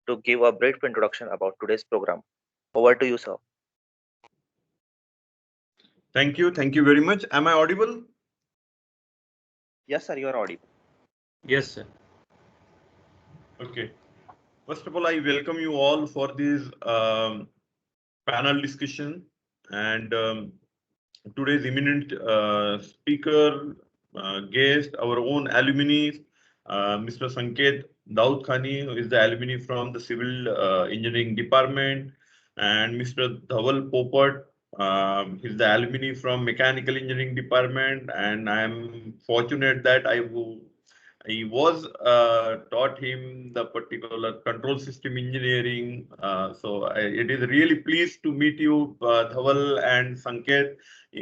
to give a brief introduction about today's program. Over to you, sir. Thank you. Thank you very much. Am I audible? Yes, sir, you are audible. Yes, sir. Okay. First of all, I welcome you all for this panel discussion. And today's eminent speaker, guest, our own alumni, Mr. Sanket Daud Khani, who is the alumni from the Civil Engineering Department, and Mr. Dhaval Popat, he's the alumni from Mechanical Engineering Department, and I am fortunate that I was taught him the particular control system engineering. It is really pleased to meet you, Dhaval and Sanket,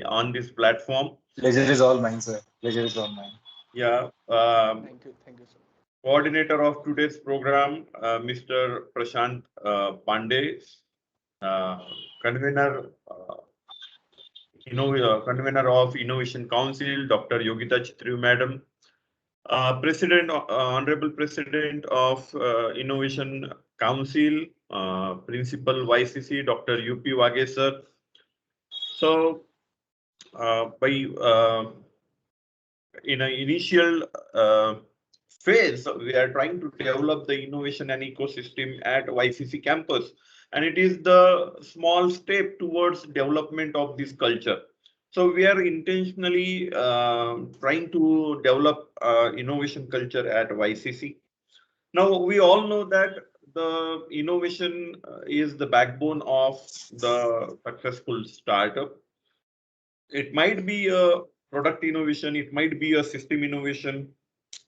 on this platform. Pleasure is all mine, sir. Pleasure is all mine. Yeah. Thank you, sir. Coordinator of today's program, Mr. Prashant Pandey, uh, convener, convener of Innovation Council, Dr. Yogita Chitru, Madam, Honorable President of Innovation Council, Principal YCC, Dr. UP Wage, sir. So, in an initial phase, we are trying to develop the innovation and ecosystem at YCC campus, and it is the small step towards development of this culture. So we are intentionally trying to develop innovation culture at YCC. Now we all know that the innovation is the backbone of the successful startup. It might be a product innovation, it might be a system innovation,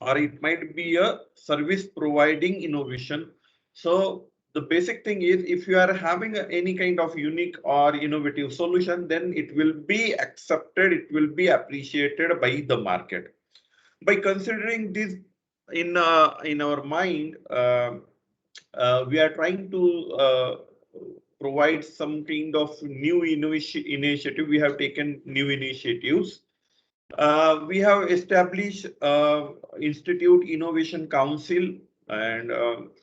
or it might be a service providing innovation. So the basic thing is, if you are having any kind of unique or innovative solution, then it will be accepted, it will be appreciated by the market. By considering this in our mind, we are trying to provide some kind of new initiative. We have taken new initiatives. We have established Institute Innovation Council, and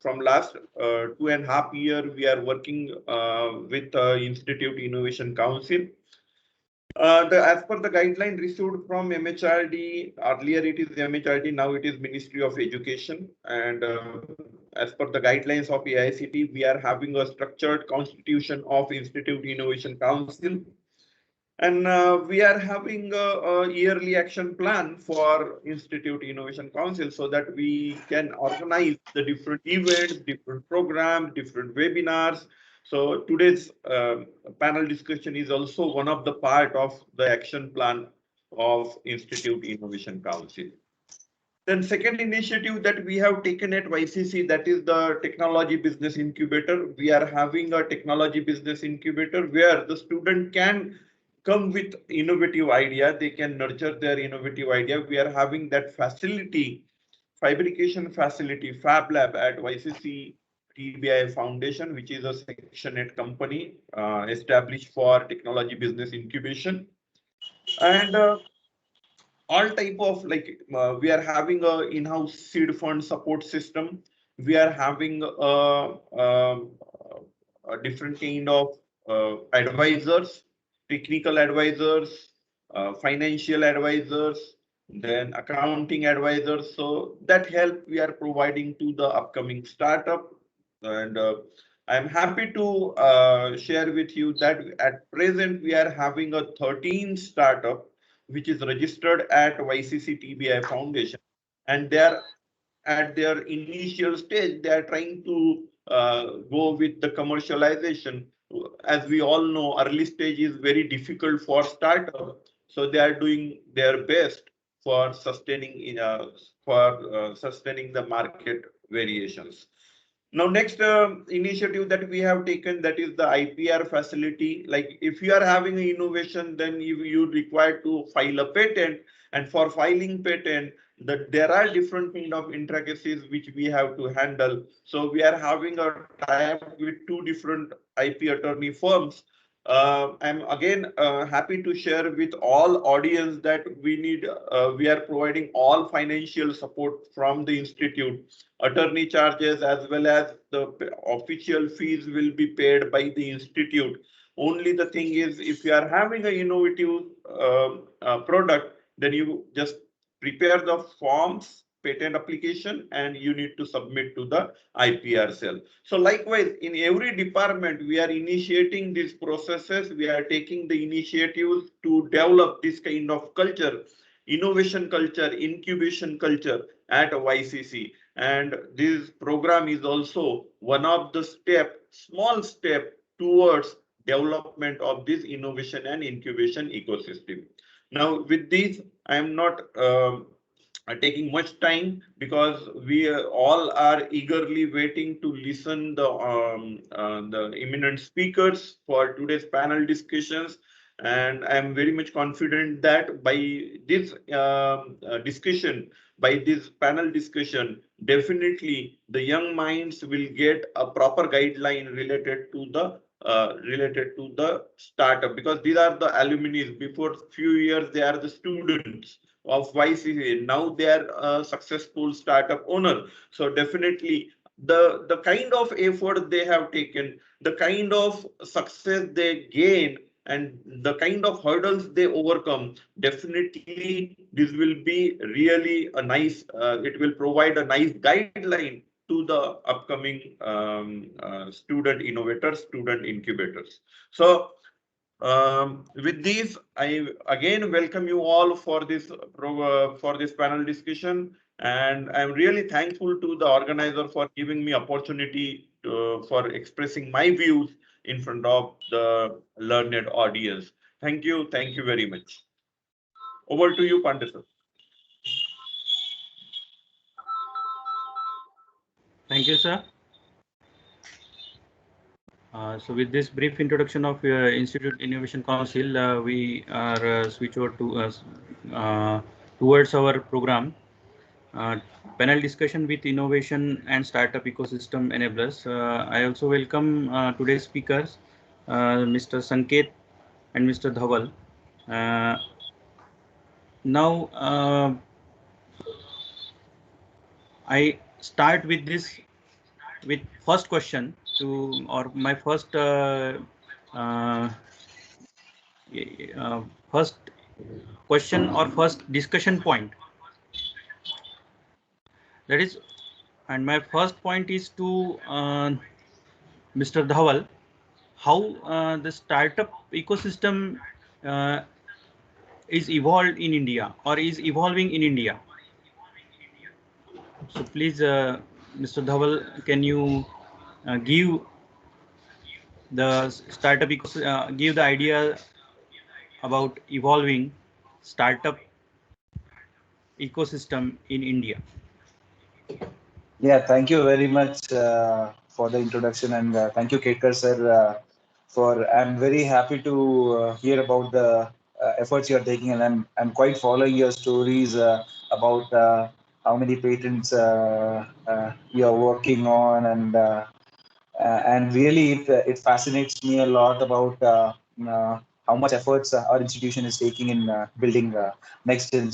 from last 2.5 years, we are working with Institute Innovation Council. As per the guideline received from MHRD, earlier it is MHRD, now it is Ministry of Education, and as per the guidelines of AICT, we are having a structured constitution of Institute Innovation Council. And we are having a yearly action plan for Institute Innovation Council so that we can organize the different events, different programs, different webinars. So today's panel discussion is also one of the part of the action plan of Institute Innovation Council. Then second initiative that we have taken at YCC, that is the Technology Business Incubator. We are having a Technology Business Incubator where the student can come with innovative idea, they can nurture their innovative idea. We are having that facility, fabrication facility, Fab Lab at YCC TBI Foundation, which is a Section 8 company established for technology business incubation. And all type of we are having a in-house seed fund support system. We are having a different kind of advisors, technical advisors, financial advisors, then accounting advisors. So that help we are providing to the upcoming startup. And I'm happy to share with you that at present we are having a 13 startup which is registered at YCC TBI Foundation, and they are at their initial stage. They are trying to go with the commercialization. As we all know, early stage is very difficult for startup, so they are doing their best for sustaining sustaining the market variations. Now, next initiative that we have taken, that is the IPR facility. Like if you are having an innovation, then you require to file a patent, and for filing patent, that there are different kind of intricacies which we have to handle. So we are having a tie-up with two different IP attorney firms I'm again happy to share with all audience that we are providing all financial support from the institute. Attorney charges as well as the official fees will be paid by the institute. Only the thing is, if you are having a innovative product, then you just prepare the forms, patent application, and you need to submit to the IPR cell. So likewise, in every department, we are initiating these processes. We are taking the initiatives to develop this kind of culture, innovation culture, incubation culture at YCC. And this program is also one of the small step towards development of this innovation and incubation ecosystem. Now, with this, I am not taking much time because we all are eagerly waiting to listen the eminent speakers for today's panel discussions, and I am very much confident that by this discussion, by this panel discussion, definitely the young minds will get a proper guideline related to the startup, because these are the alumni. Before few years they are the students of YCC. Now they are a successful startup owner. So definitely the kind of effort they have taken, the kind of success they gain, and the kind of hurdles they overcome, definitely this will be really a nice, it will provide a nice guideline to the upcoming student innovators, student incubators. So with these, I again welcome you all for this panel discussion, and I'm really thankful to the organizer for giving me opportunity for expressing my views in front of the learned audience. Thank you very much. Over to you, Pandey sir. Thank you, sir. So with this brief introduction of Institute Innovation Council, we are switch over to towards our program, panel discussion with innovation and startup ecosystem enablers. I also welcome today's speakers, Mr. Sanket and Mr. Dhaval. Now, I start with first question to, or my first first question or first discussion point. That is, and my first point is to Mr. Dhaval, how the startup ecosystem is evolved in India or is evolving in India. So please, Mr. Dhaval, can you give the startup give the idea about evolving startup ecosystem in India? Yeah, thank you very much for the introduction, and thank you, Ketkar sir, I'm very happy to hear about the efforts you're taking, and I'm quite following your stories about how many patents you're working on, and really it fascinates me a lot about how much efforts our institution is taking in building next gen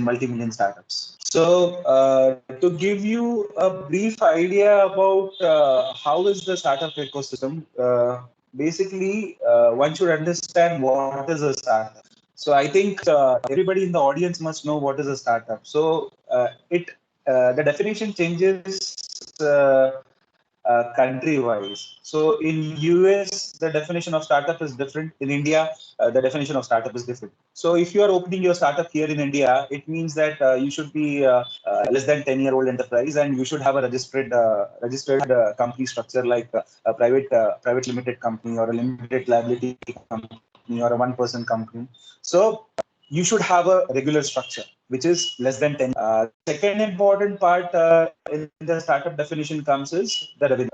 multi-million startups. So to give you a brief idea about how is the startup ecosystem, basically one should understand what is a startup. So I think everybody in the audience must know what is a startup. So the definition changes country-wise. So in US, the definition of startup is different. In India, the definition of startup is different. So if you are opening your startup here in India, it means that you should be less than 10-year-old enterprise, and you should have a registered company structure, like a private limited company or a limited liability company or a one-person company. So you should have a regular structure, which is less than 10. Second important part in the startup definition comes is the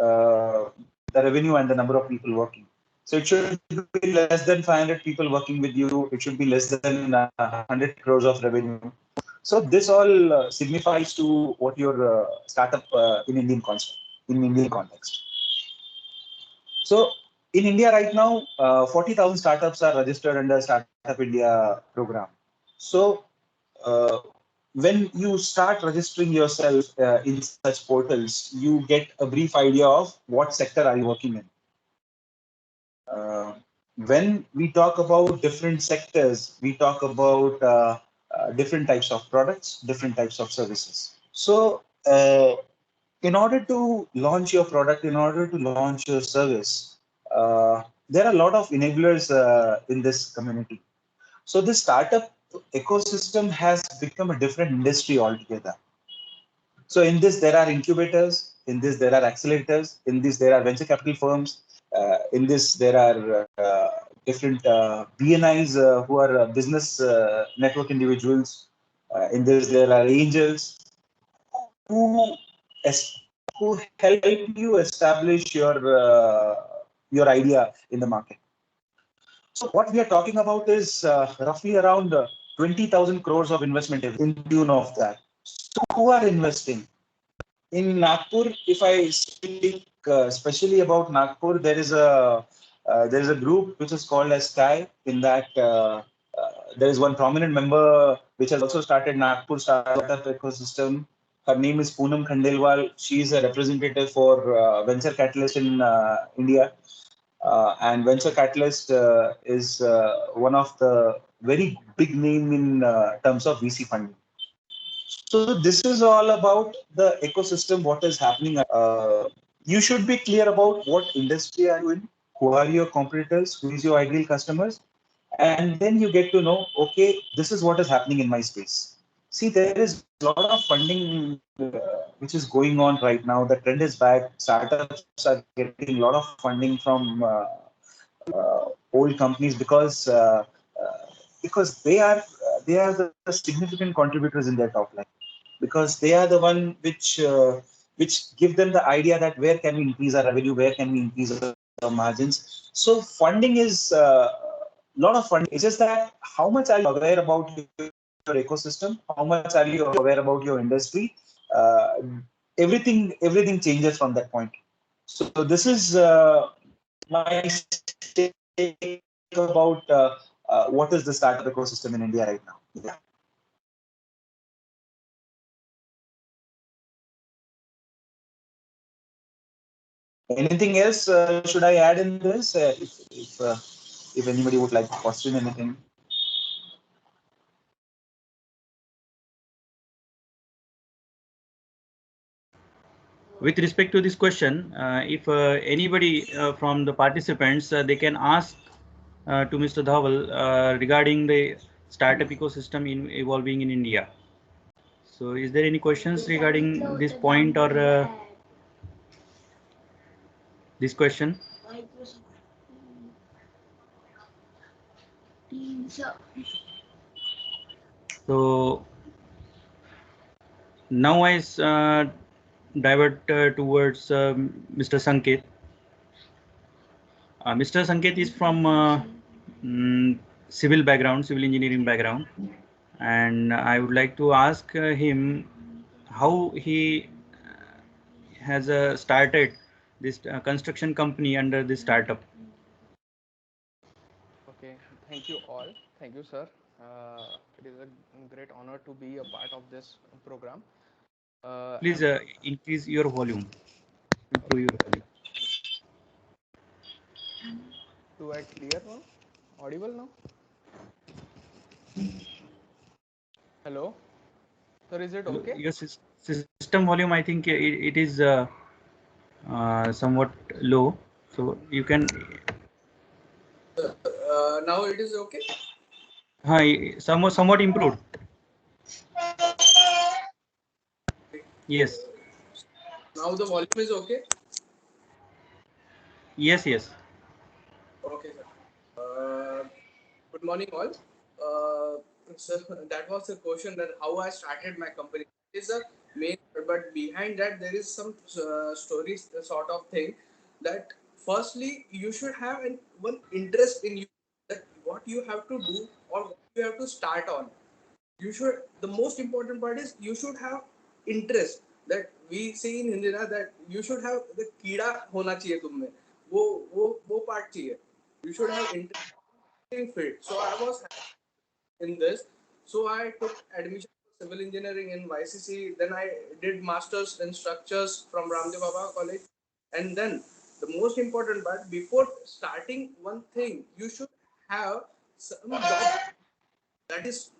revenue and the number of people working. So it should be less than 500 people working with you. It should be less than 100 crores of revenue. So this all signifies to what your startup in Indian context. So in India right now, 40,000 startups are registered under Startup India program. So when you start registering yourself in such portals, you get a brief idea of what sector are you working in. When we talk about different sectors, we talk about different types of products, different types of services. So in order to launch your product, in order to launch your service, there are a lot of enablers in this community. So this startup ecosystem has become a different industry altogether. So in this, there are incubators. In this, there are accelerators. In this, there are venture capital firms. In this, there are different BNIs who are business network individuals. In this, there are angels who who help you establish your idea in the market. So what we are talking about is roughly around 20,000 crores of investment in tune of that. So who are investing? In Nagpur, if I speak especially about Nagpur, there is a group which is called as Sky. In that, there is one prominent member which has also started Nagpur startup ecosystem. Her name is Poonam Khandelwal. She is a representative for Venture Catalyst in India. And Venture Catalyst is one of the very big name in terms of VC funding. So this is all about the ecosystem, what is happening. You should be clear about what industry are you in, who are your competitors, who is your ideal customers, and then you get to know, okay, this is what is happening in my space. See, there is a lot of funding which is going on right now. The trend is back. Startups are getting a lot of funding from old companies because they are the significant contributors in their top line, because they are the one which give them the idea that where can we increase our revenue, where can we increase our margins. So funding is a lot of funding. It's just that how much are you aware about your ecosystem, how much are you aware about your industry. uh, everything changes from that point. So this is my take about what is the startup ecosystem in India right now. Yeah. Anything else should I add in this? If anybody would like to question anything. With respect to this question, if anybody from the participants, they can ask to Mr. Dhaval regarding the startup ecosystem evolving in India. So is there any questions regarding this point or this question? So now I divert towards Mr. Sanket. Mr. Sanket is from civil background, civil engineering background, and I would like to ask him how he has started this construction company under this startup. Okay, thank you all. Thank you, sir. It is a great honor to be a part of this program. Please increase your volume. Improve your volume. Do I clear now? Audible now? Hello? Sir, is it okay? Your system volume, I think it is somewhat low. So you can. Now it is okay. Hi, somewhat improved. Yes. Now the volume is okay. Yes. Yes. Okay, sir. Good morning, all. So that was the question, that how I started my company. It is a main, but behind that there is some stories, sort of thing. That firstly you should have one interest in you, that what you have to do or what you have to start on. You should, the most important part is you should have interest. That we say in Hindi na, that you should have the कीड़ा होना चाहिए तुम में, वो part चाहिए. You should have interesting field. So I was in this. So I took admission for civil engineering in YCC. Then I did masters in structures from Ramdev Baba College. And then the most important part, before starting one thing, you should have some job. That is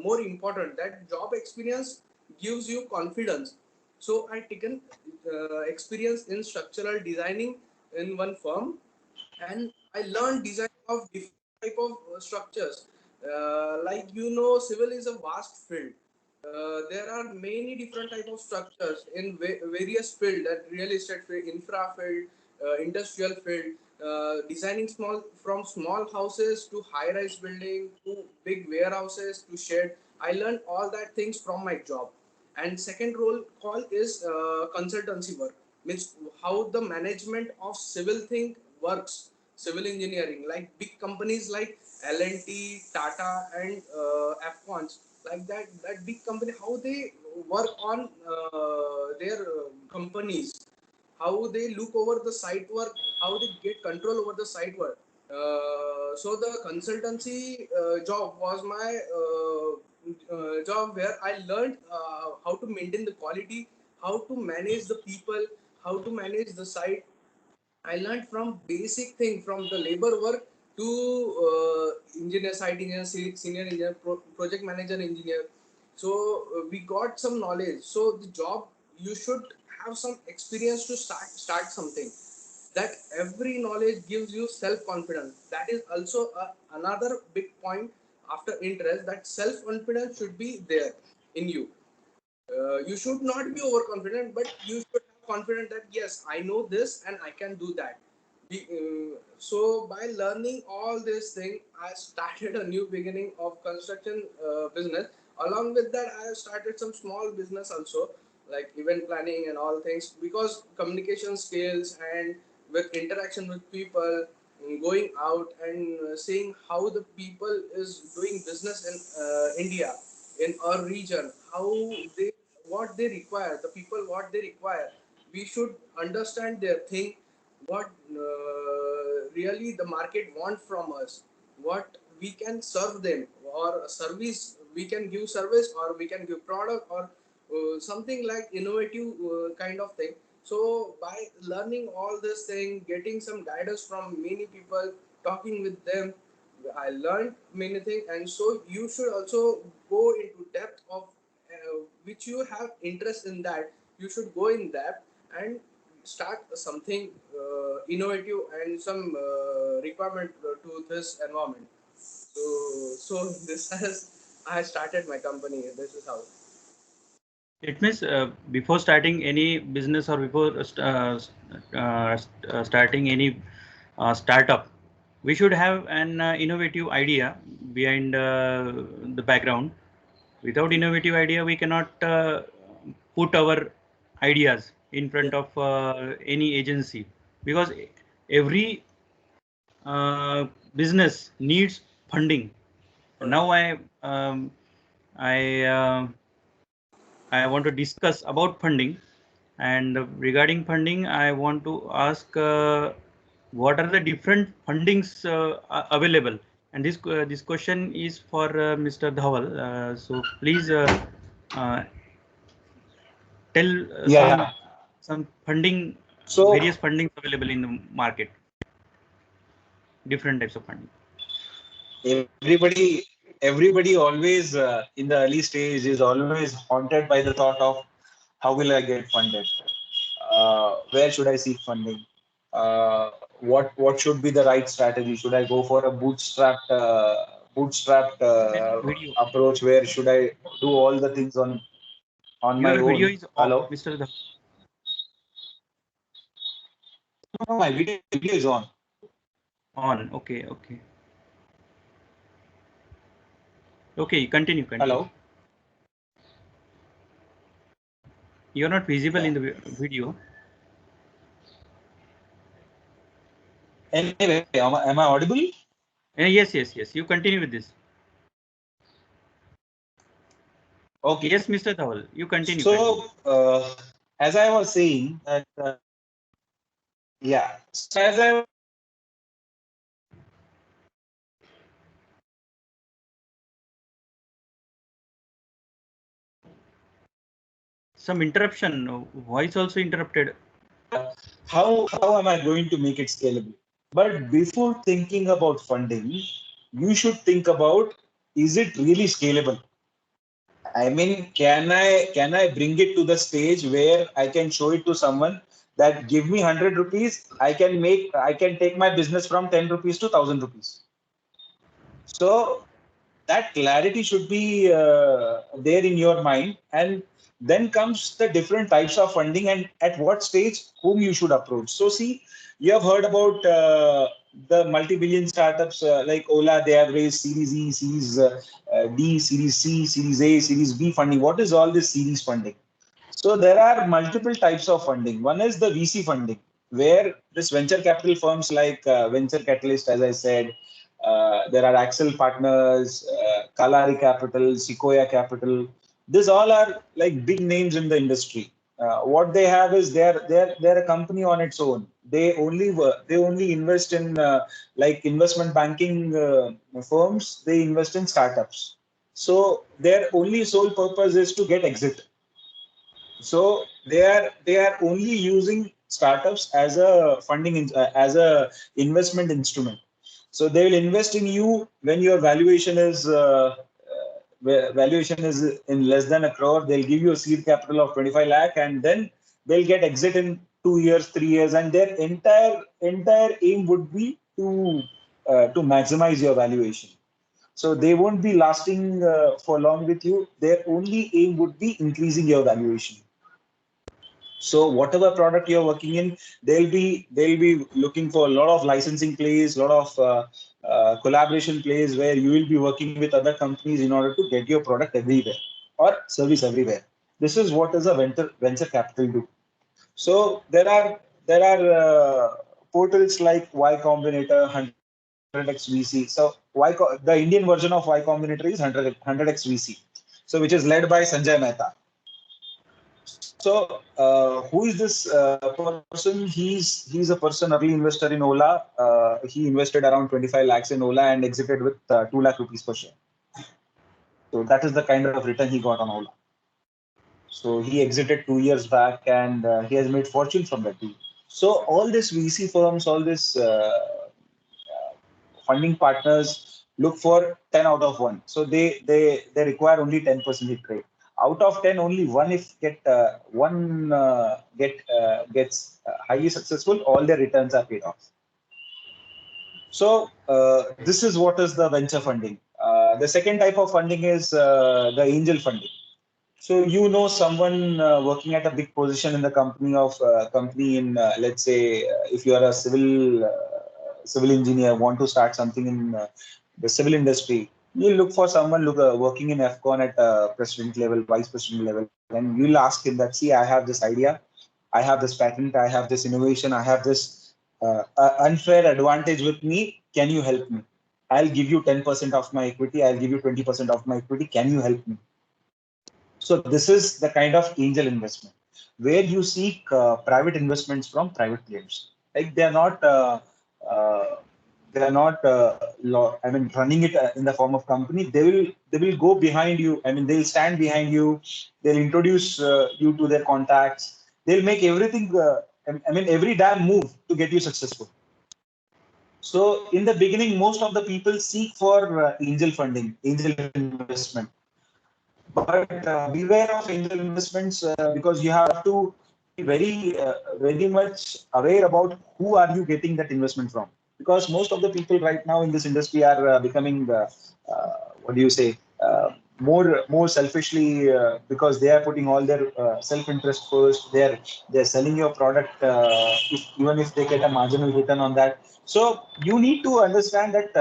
more important. That job experience gives you confidence. So I taken experience in structural designing in one firm, and I learned design of different type of structures. Like civil is a vast field. There are many different type of structures in various field, that real estate field, infra field, industrial field, designing small houses to high rise building to big warehouses to shed. I learned all that things from my job. And second role call is consultancy work, means how the management of civil thing works, civil engineering, like big companies like L&T, Tata, and Afcons, like that big company, how they work on their companies, how they look over the site work, how they get control over the site work. So the consultancy job was my job, where I learned how to maintain the quality, how to manage the people, how to manage the site. I learned from basic thing, from the labor work to engineer, site engineer, senior engineer, project manager, engineer. So we got some knowledge. So the job, you should have some experience to start something. That every knowledge gives you self confidence. That is also another big point after interest. That self confidence should be there in you. You should not be overconfident, but you should have confidence that yes, I know this and I can do that. So by learning all this thing, I started a new beginning of construction business. Along with that, I started some small business also, like event planning and all things, because communication skills and with interaction with people, going out and seeing how the people is doing business in India, in our region, how they, what they require, the people what they require. We should understand their thing, what really the market want from us, what we can serve them, or service we can give service, or we can give product, or something like innovative kind of thing. So by learning all this thing, getting some guidance from many people, talking with them, I learned many things. And so you should also go into depth of which you have interest in, that you should go in depth and start something innovative and some requirement to this environment. So this has, I started my company. This is how. It means before starting any business or before starting any startup, we should have an innovative idea behind the background. Without innovative idea, we cannot put our ideas in front of any agency, because every business needs funding. Now I want to discuss about funding, and regarding funding, I want to ask what are the different fundings available, and this question is for Mr. Dhawal. So please tell some funding, various fundings available in the market, different types of funding. Everybody always in the early stage is always haunted by the thought of how will I get funded? Where should I seek funding? What should be the right strategy? Should I go for a bootstrapped approach? Where should I do all the things on my own? Your video is Hello? off, Mr. Dhawal. No, my video is on. On. Okay. Okay, continue. Hello? You're not visible in the video. Anyway, am I audible? Yes. You continue with this. Okay. Yes, Mr. Dhawal, you continue. So, as I was saying, that Yeah. So as I Some interruption. Voice also interrupted. how am I going to make it scalable? But before thinking about funding, you should think about, is it really scalable? I mean, can I bring it to the stage where I can show it to someone that give me 100 rupees, I can take my business from 10 rupees to 1,000 rupees. So that clarity should be there in your mind, and then comes the different types of funding and at what stage whom you should approach. So see, you have heard about the multi-billion startups like Ola. They have raised Series E, Series D, Series C, Series A, Series B funding. What is all this series funding? So there are multiple types of funding. One is the VC funding, where this venture capital firms like Venture Catalyst, as I said, there are Axel Partners, Kalari Capital, Sequoia Capital. These all are like big names in the industry. What they have is they're a company on its own. They only invest in like investment banking firms. They invest in startups. So their only sole purpose is to get exit. So they are only using startups as a as a investment instrument. So they will invest in you when your valuation is in less than a crore. They'll give you a seed capital of 25 lakh, and then they'll get exit in 2 years, 3 years, and their entire aim would be to maximize your valuation. So they won't be lasting for long with you. Their only aim would be increasing your valuation. So whatever product you're working in, they'll be looking for a lot of licensing plays, a lot of collaboration plays where you will be working with other companies in order to get your product everywhere or service everywhere. This is what is a venture capital do. So there are portals like Y Combinator, 100x VC. So the Indian version of Y Combinator is 100x VC. So which is led by Sanjay Mehta. So, who is this person? He's a person, early investor in Ola. He invested around 25 lakhs in Ola and exited with 2 lakh rupees per share. So that is the kind of return he got on Ola. So he exited 2 years back, and he has made fortune from that deal. So all these VC firms, all this funding partners look for 10 out of 1. So they require only 10% hit rate. Out of 10, only one if gets highly successful, all their returns are paid off. So this is what is the venture funding. The second type of funding is the angel funding. So you know someone working at a big position in the company in let's say if you are a civil engineer, want to start something in the civil industry, you look for someone working in FCON at president level, vice president level, and you'll ask him that, see, I have this idea, I have this patent, I have this innovation, I have this unfair advantage with me. Can you help me? I'll give you 10% of my equity. I'll give you 20% of my equity. Can you help me? So this is the kind of angel investment where you seek private investments from private players. Like uh, they are not I mean running it in the form of company. They will go behind you. I mean they'll stand behind you. They'll introduce you to their contacts. They'll make everything. I mean every damn move to get you successful. So in the beginning, most of the people seek for angel funding, angel investment. But beware of angel investments because you have to be very much aware about who are you getting that investment from. Because most of the people right now in this industry are becoming, what do you say, more selfishly because they are putting all their self-interest first. They're selling your product even if they get a marginal return on that. So you need to understand that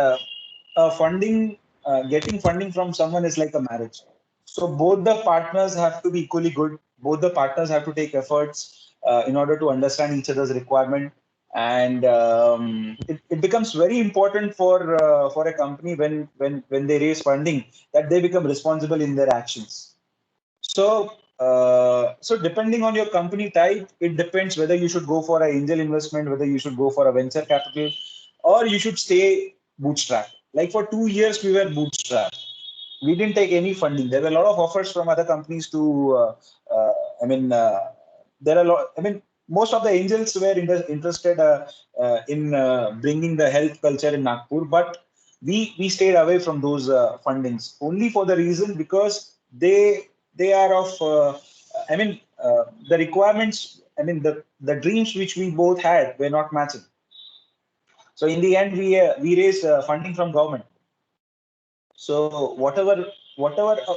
getting funding from someone is like a marriage. So both the partners have to be equally good. Both the partners have to take efforts in order to understand each other's requirement, and it becomes very important for a company when they raise funding that they become responsible in their actions. So So depending on your company type, it depends whether you should go for an angel investment, whether you should go for a venture capital, or you should stay bootstrap. Like for 2 years, we were bootstrap. We didn't take any funding. There were a lot of offers from other companies to, I mean, there are a lot, I mean, most of the angels were interested in bringing the health culture in Nagpur, but we stayed away from those fundings only for the reason because they are of, I mean, the requirements, I mean, the dreams which we both had were not matching. So in the end, we raised funding from government. So whatever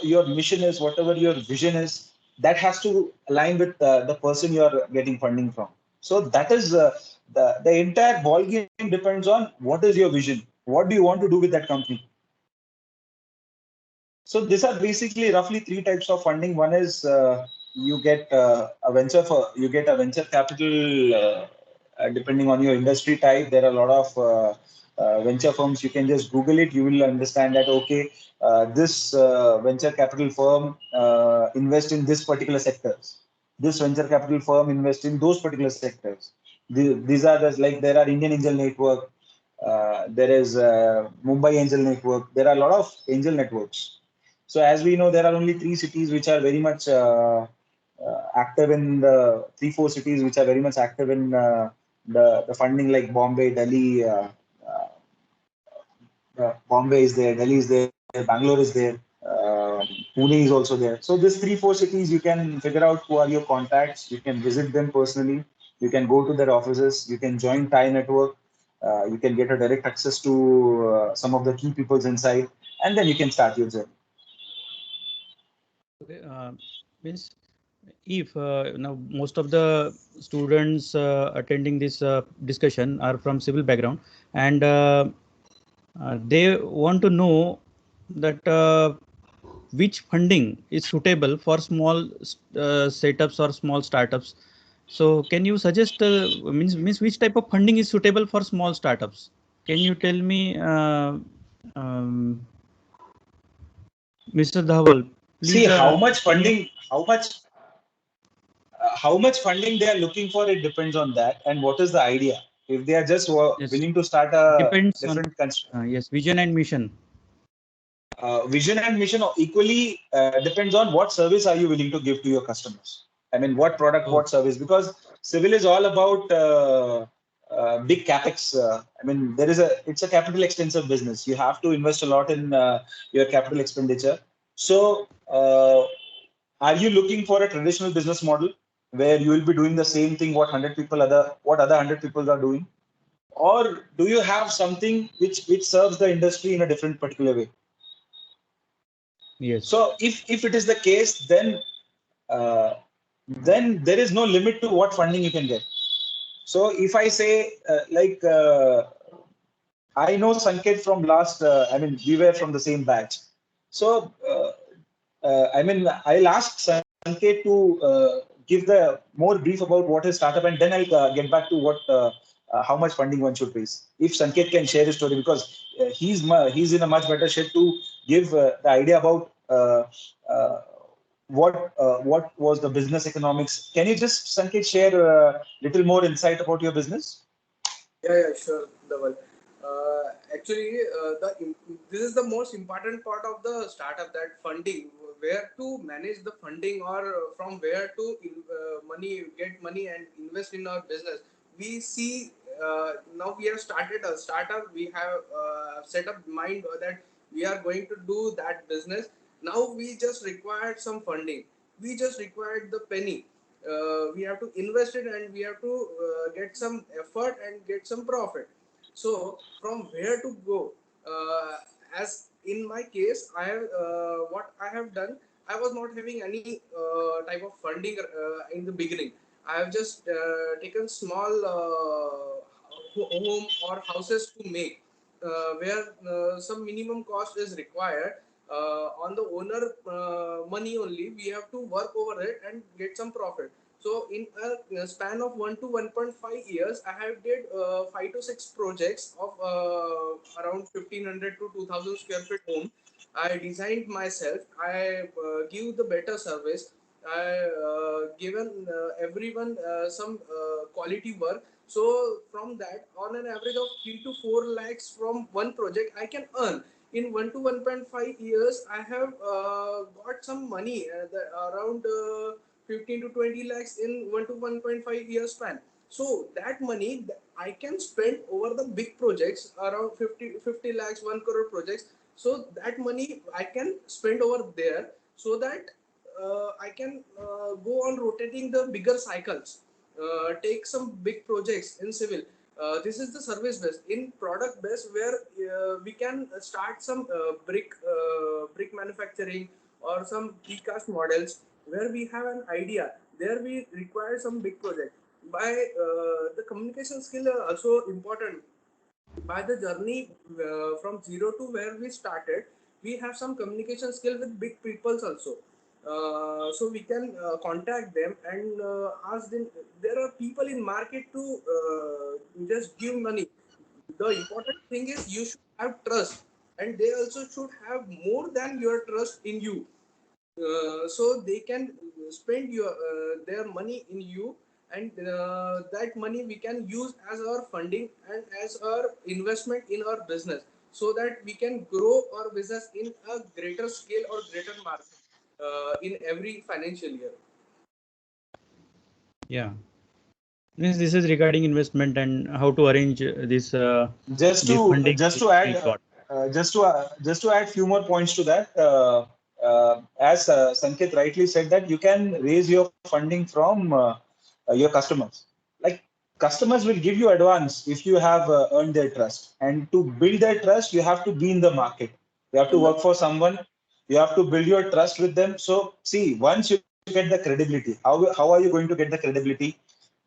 your mission is, whatever your vision is, that has to align with the person you are getting funding from. So that is the entire ball game depends on what is your vision. What do you want to do with that company? So these are basically roughly three types of funding. One is you get you get a venture capital depending on your industry type. There are a lot of venture firms. You can just Google it. You will understand that okay, this venture capital firm invest in this particular sectors. This venture capital firm invest in those particular sectors. These are the like there are Indian Angel Network. There is Mumbai Angel Network. There are a lot of angel networks. So as we know, there are only three cities which are very much active in the 3-4 cities which are very much active in the funding like Bombay, Delhi. Bombay is there, Delhi is there, Bangalore is there, Pune is also there. So these 3-4 cities, you can figure out who are your contacts. You can visit them personally. You can go to their offices. You can join Thai network. You can get a direct access to some of the key peoples inside, and then you can start your journey. Okay, means if now most of the students attending this discussion are from civil background, and they want to know that which funding is suitable for small setups or small startups. So can you suggest means which type of funding is suitable for small startups? Can you tell me, Mr. Dhawal? Please, See how much funding, how much funding they are looking for. It depends on that, and what is the idea. If they are just yes, willing to start a depends different on yes, vision and mission. Vision and mission equally depends on what service are you willing to give to your customers. I mean, what product, what service? Because civil is all about big capex. I mean, it's a capital extensive business. You have to invest a lot in your capital expenditure. So, are you looking for a traditional business model where you will be doing the same thing what other 100 people are doing, or do you have something which serves the industry in a different particular way? Yes. So if it is the case, then there is no limit to what funding you can get. So if I say I know Sanket from last, I mean we were from the same batch. So I mean I'll ask Sanket to give the more brief about what is startup, and then I'll get back to what how much funding one should raise. If Sanket can share his story, because he's in a much better shape to give the idea about what was the business economics. Can you just Sanket share a little more insight about your business? Yeah, sure, Dhaval. Actually, this is the most important part of the startup, that funding, where to manage the funding, or from where to get money and invest in our business. We see now we have started a startup. We have set up mind that we are going to do that business. Now we just required some funding. We just required the penny. We have to invest it, and we have to get some effort and get some profit. So from where to go? As in my case, I have what I have done. I was not having any type of funding in the beginning. I have just taken small home or houses to make, where some minimum cost is required. On the owner money only, we have to work over it and get some profit. So in a span of 1 to 1.5 years, I have did 5 to 6 projects of around 1500 to 2000 square feet home. I designed myself. I give the better service. I given everyone some quality work. So from that, on an average of 3 to 4 lakhs from one project, I can earn in 1 to 1.5 years. I have got some money around 15 to 20 lakhs in 1 to 1.5 years span. So that money I can spend over the big projects around 50 lakhs, 1 crore projects. So that money I can spend over there, so that I can go on rotating the bigger cycles, take some big projects in civil. This is the service base. In product base, where we can start some brick manufacturing or some precast models, where we have an idea. There we require some big project. By the communication skill are also important. By the journey from zero to where we started, we have some communication skill with big peoples also. So we can contact them and ask them. There are people in market to just give money. The important thing is you should have trust, and they also should have more than your trust in you. So they can spend their money in you, and that money we can use as our funding and as our investment in our business, so that we can grow our business in a greater scale or greater market in every financial year. Yeah. Means this is regarding investment and how to arrange this. Just this to funding just to we add got. just to add few more points to that. As Sanket rightly said, that you can raise your funding from your customers. Like, customers will give you advance if you have earned their trust, and to build their trust, you have to be in the market. You have to work for someone. You have to build your trust with them. So see, once you get the credibility, how are you going to get the credibility?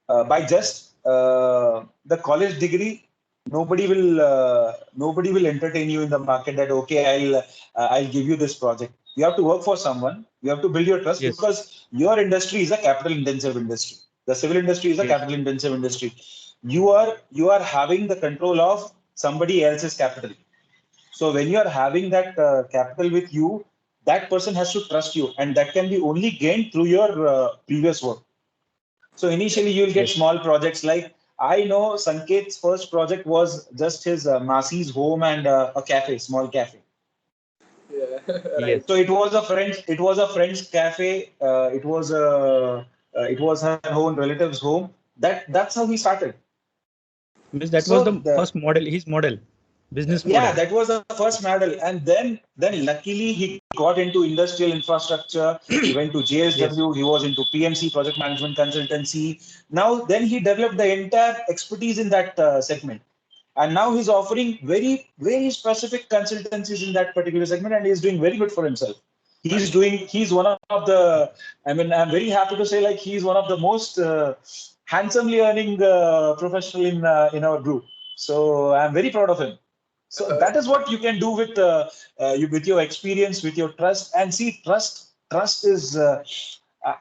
By just the college degree, nobody will entertain you in the market that okay, I'll give you this project. You have to work for someone. You have to build your trust, Yes. because your industry is a capital intensive industry. The civil industry is a Yes. capital intensive industry. You are having the control of somebody else's capital. So when you are having that capital with you, that person has to trust you, and that can be only gained through your previous work. So initially, you'll get Yes. small projects. Like, I know Sanket's first project was just his Masi's home and a cafe, small cafe. Yeah. Yes. Right. So it was a French cafe. It was her own relative's home. That's how he started. Means that was So the first model, his model, business yeah, model. that was the first medal, and then luckily he got into industrial infrastructure. He went to JSW. Yes. He was into PMC, project management consultancy. Now then he developed the entire expertise in that segment, and now he's offering very specific consultancies in that particular segment, and he's doing very good for himself. He's one of the, I mean, I'm very happy to say, like, he's one of the most handsomely earning professional in our group. So I'm very proud of him. So that is what you can do with with your experience, with your trust. And see, trust is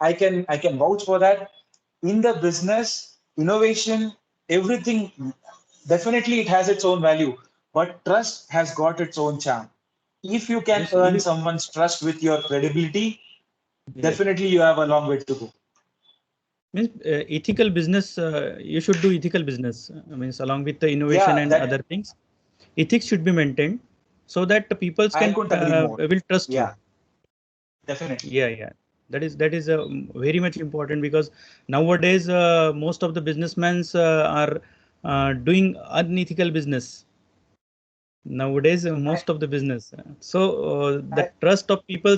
I can vouch for that. In the business, innovation, everything, definitely it has its own value, but trust has got its own charm. If you can Yes. earn someone's trust with your credibility, Yes. definitely you have a long way to go. Means ethical business. You should do ethical business. Means along with the innovation Yeah, and that other things, ethics should be maintained so that the people I can couldn't agree more. will trust you. Yeah, definitely. Yeah. That is very much important, because nowadays most of the businessmen are doing unethical business. Nowadays, I, most of the business. So the I, trust of people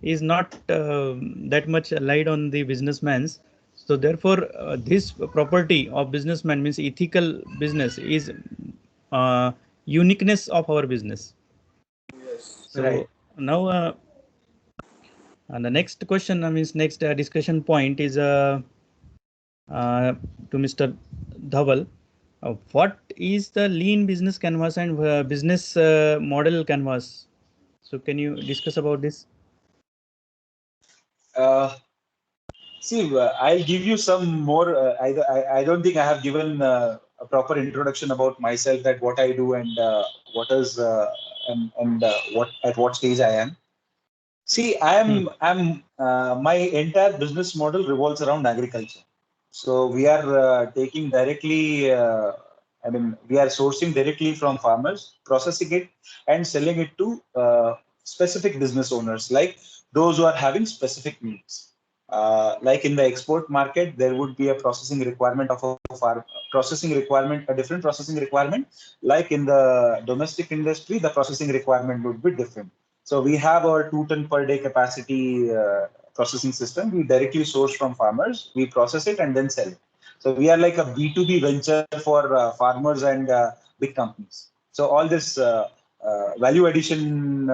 is not that much relied on the businessmen. So therefore, this property of businessman, means ethical business, is uniqueness of our business. Yes. So right. now, and the next question, means next discussion point is to Mr. Dhaval. What is the lean business canvas and business model canvas? So can you discuss about this? Uh, See, I'll give you some more. I don't think I have given a proper introduction about myself, that what I do and what is and what at what stage I am. See, my entire business model revolves around agriculture. So we are taking directly, we are sourcing directly from farmers, processing it and selling it to specific business owners, like those who are having specific needs. Like in the export market, there would be a processing requirement of a different processing requirement. Like in the domestic industry, the processing requirement would be different. So we have our 2 ton per day capacity processing system. We directly source from farmers, we process it and then sell it. So we are like a B2B venture for farmers and big companies. So all this value addition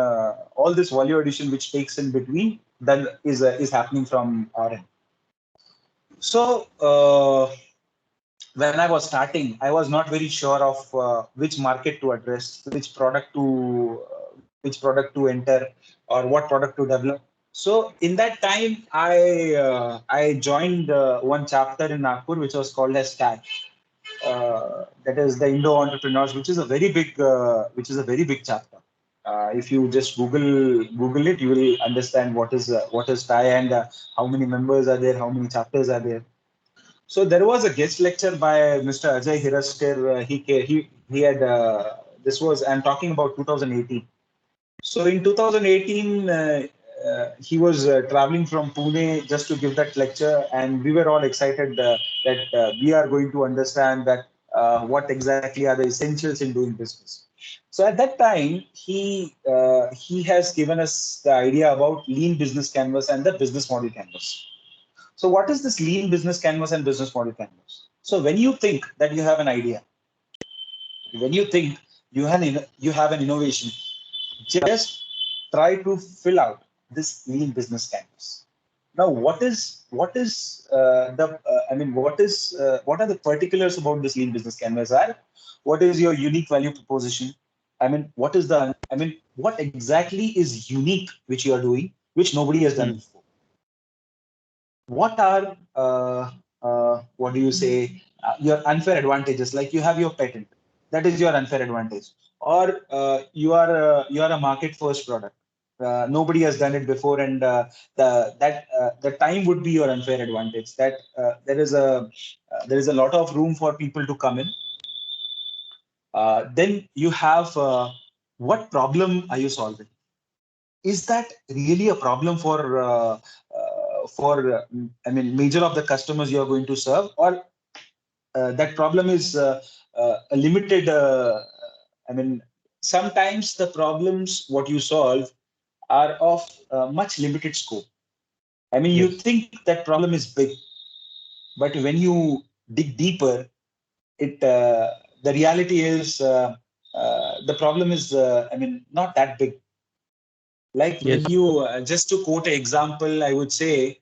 which takes in between, then is happening from our end. So when I was starting, I was not very sure of which market to address, which product to enter, or what product to develop. So in that time, I joined one chapter in Nagpur, which was called as TAG. That is the Indo Entrepreneurs, which is a very big chapter. If you just Google it, you will understand what is TAG and how many members are there, how many chapters are there. So there was a guest lecture by Mr. Ajay Hiraskar. He had this was I'm talking about 2018. So in 2018, he was traveling from Pune just to give that lecture, and we were all excited that we are going to understand that what exactly are the essentials in doing business. So at that time, he has given us the idea about lean business canvas and the business model canvas. So what is this lean business canvas and business model canvas? So when you think that you have an idea, when you think you have an innovation, just try to fill out this lean business canvas. Now, what are the particulars about this lean business canvas? What is your unique value proposition? What exactly is unique which you are doing, which nobody has done before? What are what do you say your unfair advantages? Like you have your patent, that is your unfair advantage, or you are a market first product. Nobody has done it before, and the time would be your unfair advantage. That there is a lot of room for people to come in. Then you have what problem are you solving? Is that really a problem for major of the customers you are going to serve, or that problem is a limited sometimes the problems what you solve are of much limited scope. You think that problem is big, but when you dig deeper, the reality is the problem is not that big. Like when you just to quote an example, I would say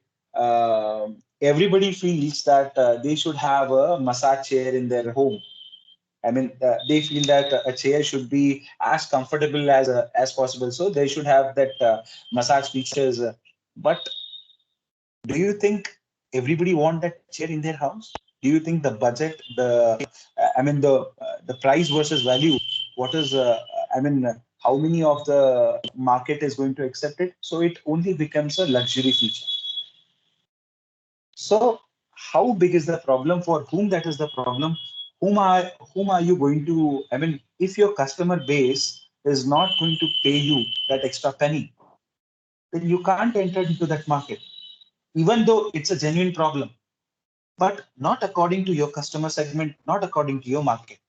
everybody feels that they should have a massage chair in their home. They feel that a chair should be as comfortable as possible, so they should have that massage features. But do you think everybody want that chair in their house? Do you think the budget, the price versus value, what is how many of the market is going to accept it? So it only becomes a luxury feature. So how big is the problem? For whom that is the problem? Whom are you going to? If your customer base is not going to pay you that extra penny, then you can't enter into that market, even though it's a genuine problem, but not according to your customer segment, not according to your market.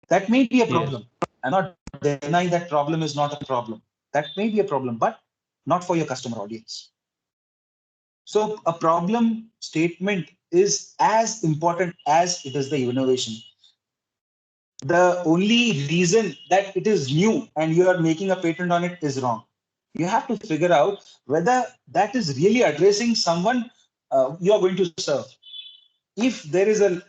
That may be a problem. I'm not denying that problem is not a problem. That may be a problem, but not for your customer audience. So a problem statement is as important as it is the innovation. The only reason that it is new and you are making a patent on it is wrong. You have to figure out whether that is really addressing someone you are going to serve. If there is a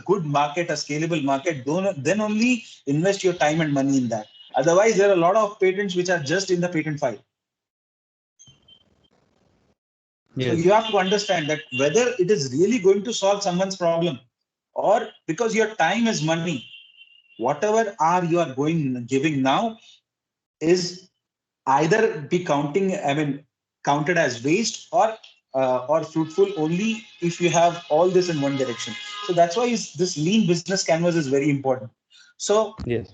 good market, a scalable market, then only invest your time and money in that. Otherwise, there are a lot of patents which are just in the patent file. So you have to understand that whether it is really going to solve someone's problem, or because your time is money, whatever you are giving now is either be counting, counted as waste or fruitful only if you have all this in one direction. So that's why this lean business canvas is very important. So Yes.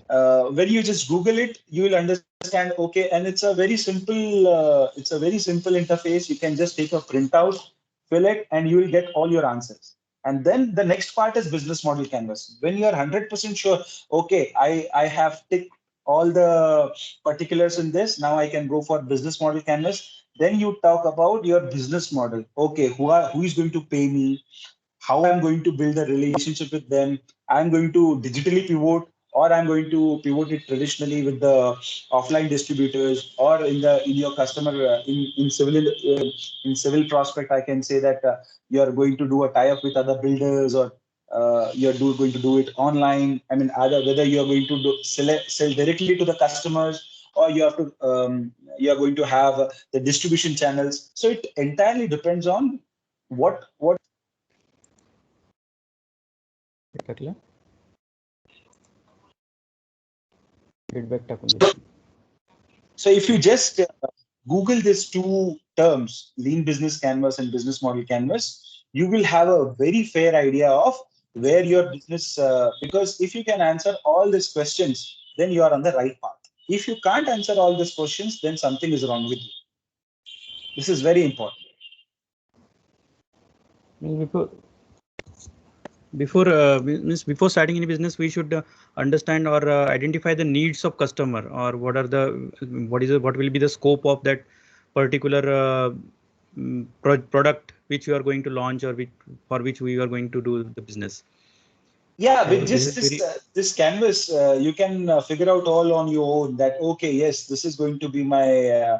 when you just Google it, you will understand. Okay, and it's a very simple interface. You can just take a printout, fill it, and you will get all your answers. And then the next part is business model canvas. When you are 100% sure, okay, I have ticked all the particulars in this. Now I can go for business model canvas. Then you talk about your business model. Okay, who is going to pay me? How I'm going to build a relationship with them. I'm going to digitally pivot, or I'm going to pivot it traditionally with the offline distributors, or in your customer in civil prospect. I can say that you are going to do a tie up with other builders, or going to do it online. I mean, either whether you are going to sell directly to the customers, or you are going to have the distribution channels. So it entirely depends on what Takla. Feedback takunde. So if you just Google these two terms, lean business canvas and business model canvas, you will have a very fair idea of where your business, because if you can answer all these questions, then you are on the right path. If you can't answer all these questions, then something is wrong with you. This is very important. Before starting any business, we should understand or identify the needs of customer, or what will be the scope of that particular product which you are going to launch, or for which we are going to do the business. Yeah, So with this just is very this canvas, you can figure out all on your own that, okay, yes, this is going to be my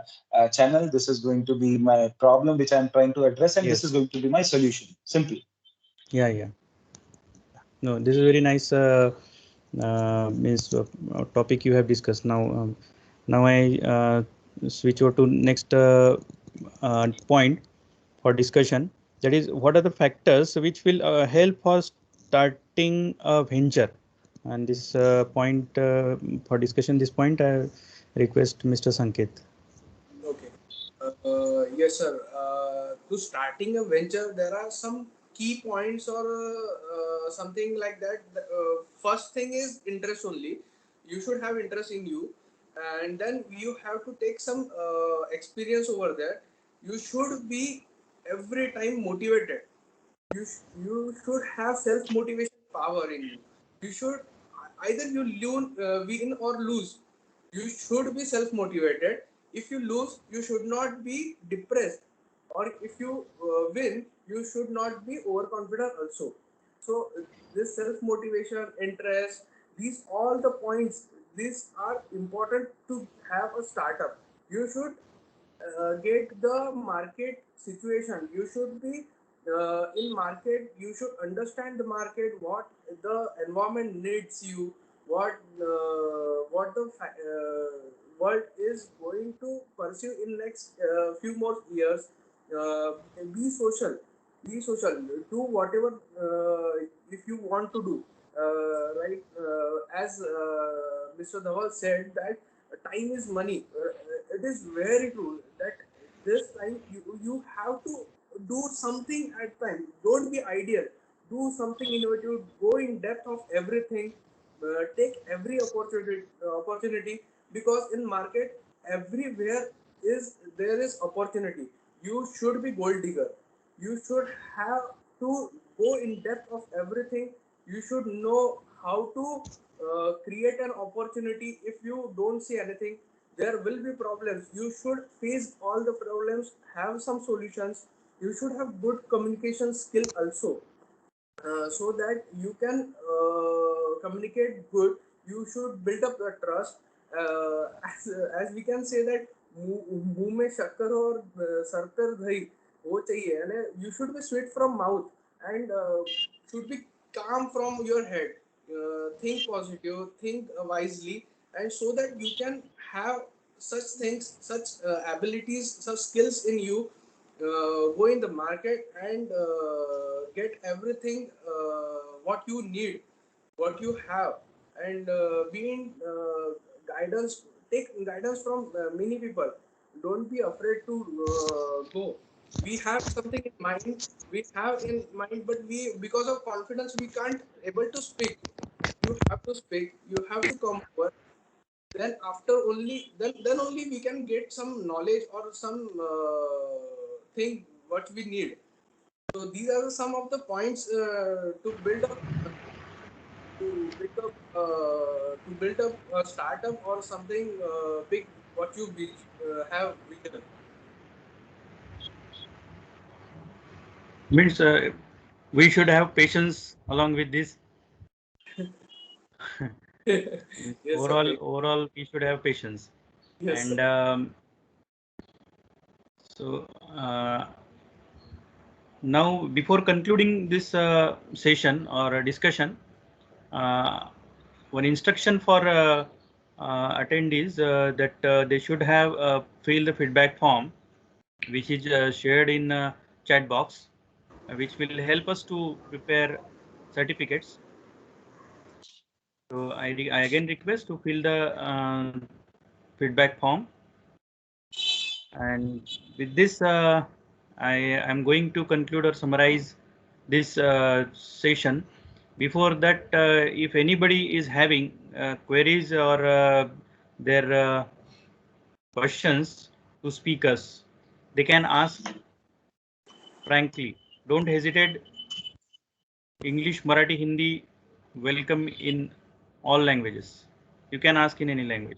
channel, this is going to be my problem which I'm trying to address, and this yes. is going to be my solution. Simple. Yeah. No, this is very nice topic you have discussed. Now I switch over to next point for discussion. That is, what are the factors which will help for starting a venture? And this point for discussion, this point I request Mr. Sanket. Okay. Yes, sir. To starting a venture, there are some key points or something like that. First thing is interest only. You should have interest in you, and then you have to take some experience over there. You should be every time motivated. You should have self motivation power in you. You should either win or lose. You should be self motivated. If you lose, you should not be depressed, or if you win, you should not be overconfident also. So this self motivation, interest, these all the points, these are important to have a startup. You should get the market situation. You should be in market. You should understand the market, what the environment needs you, what the world is going to pursue in next few more years. uh, be social, do whatever if you want to do, right? As Mr. Dhaval said that time is money. It is very true that this time you have to do something at time. Don't be ideal. Do something innovative. Go in depth of everything. Take every opportunity, because in market everywhere there is opportunity. You should be gold digger. You should have to go in depth of everything. You should know how to create an opportunity. If you don't see anything, there will be problems. You should face all the problems, have some solutions. You should have good communication skill also, so that you can communicate good. You should build up the trust. As we can say that मुंह में शक्कर और sir पर दही वो चाहिए, and you should be sweet from mouth, and should be calm from your head. Think positive, think wisely, and so that you can have such things, such abilities, such skills in you. Go in the market and get everything what you need, what you have, and be in guidance. Take guidance from many people. don't be afraid to go. We have something in mind. We have in mind, but we, because of confidence, we can't able to speak. You have to speak. You have to come over. Then after only then only we can get some knowledge or some thing what we need. So these are some of the points to build up a startup or something big what you have vision. Means we should have patience along with this. Yes, okay. Overall, we should have patience. Yes, And so now, before concluding this session or discussion, one instruction for attendees that they should have fill the feedback form, which is shared in chat box, which will help us to prepare certificates. So I again request to fill the feedback form. And with this, I am going to conclude or summarize this session. Before that, if anybody is having queries or their questions to speakers, they can ask frankly. Don't hesitate. English, Marathi, Hindi, welcome in all languages. You can ask in any language.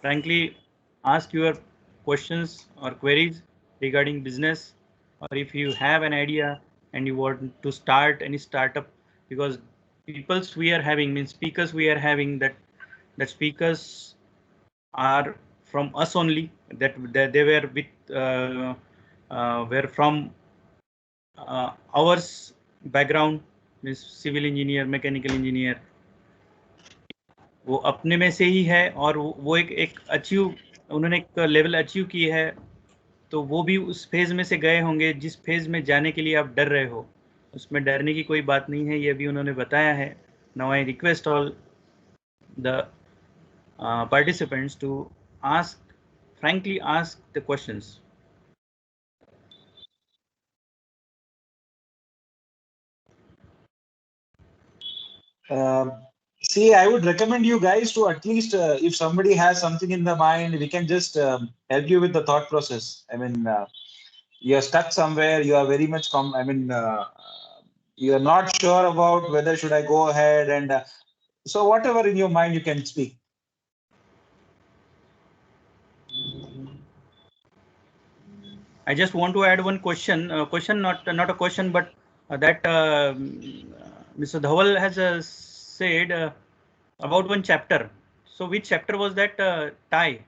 Frankly, ask your questions or queries regarding business, or if you have an idea and you want to start any startup, because peoples we are having, means speakers we are having, that speakers are from us only, that they were with were from ours background, means civil engineer, mechanical engineer, वो अपने में से ही है, और वो एक achieve, उन्होंने एक लेवल अचीव की है, तो वो भी उस फेज में से गए होंगे जिस फेज में जाने के लिए आप डर रहे हो, उसमें डरने की कोई बात नहीं है, ये भी उन्होंने बताया है. Now I request all the participants to ask frankly ask the questions. See, I would recommend you guys to at least, if somebody has something in the mind, we can just help you with the thought process. I mean, you're stuck somewhere, you are very much, you're not sure about whether should I go ahead, and so whatever in your mind, you can speak. I just want to add one question, not a question, but that Mr. Dhaval has said about one chapter. So which chapter was that? TIE.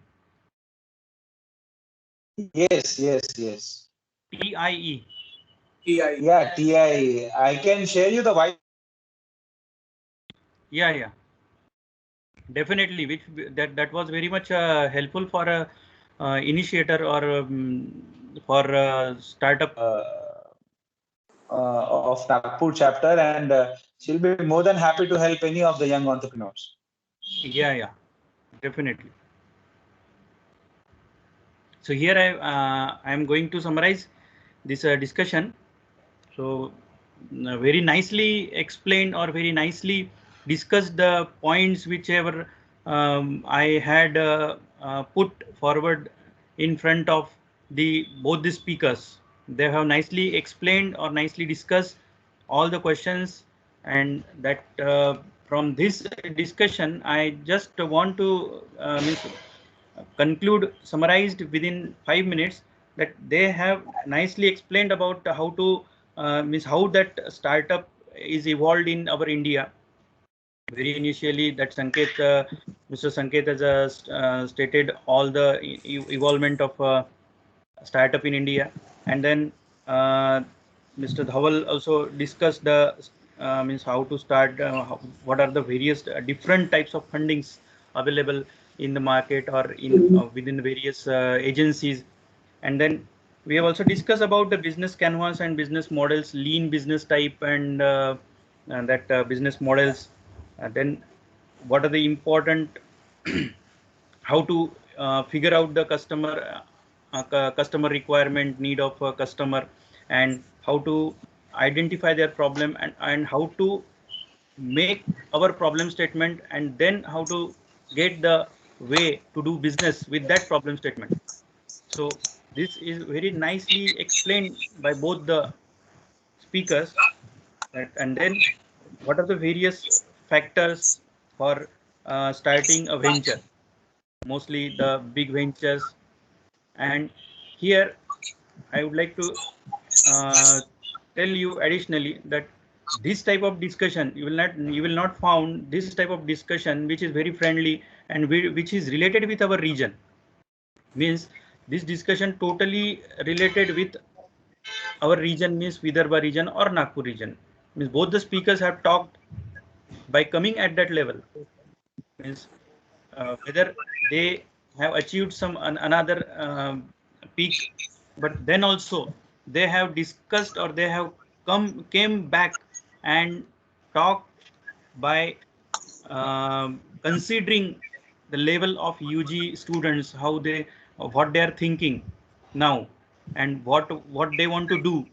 Yes. TIE. TI. Yeah, TI. I can share you the white. Yeah. Definitely, which that was very much helpful for a initiator or for startup. Of Nagpur chapter, and she'll be more than happy to help any of the young entrepreneurs. Yeah, definitely. So here I am going to summarize this discussion. So very nicely explained or very nicely discussed the points whichever I had put forward in front of both the speakers. They have nicely explained or nicely discussed all the questions, and that from this discussion I just want to conclude, summarized within 5 minutes, that they have nicely explained about how to means how that startup is evolved in our India. Very initially, that Mr. Sanket has stated all the evolvement of startup in India, and then Mr. Dhaval also discussed the means how to start, what are the various different types of fundings available in the market or in within various agencies, and then we have also discussed about the business canvas and business models, lean business type, and that business models. Then what are the important how to figure out the customer requirement, need of a customer, and how to identify their problem, and how to make our problem statement, and then how to get the way to do business with that problem statement. So this is very nicely explained by both the speakers. And then what are the various factors for starting a venture, mostly the big ventures. And here I would like to tell you additionally that this type of discussion, you will not found this type of discussion which is very friendly and which is related with our region. Means this discussion totally related with our region, means Vidarbha region or Nagpur region. Means both the speakers have talked by coming at that level. Means whether they have achieved some another peak, but then also they have discussed, or they have came back and talked by considering the level of UG students, how they, what they are thinking now, and what they want to do.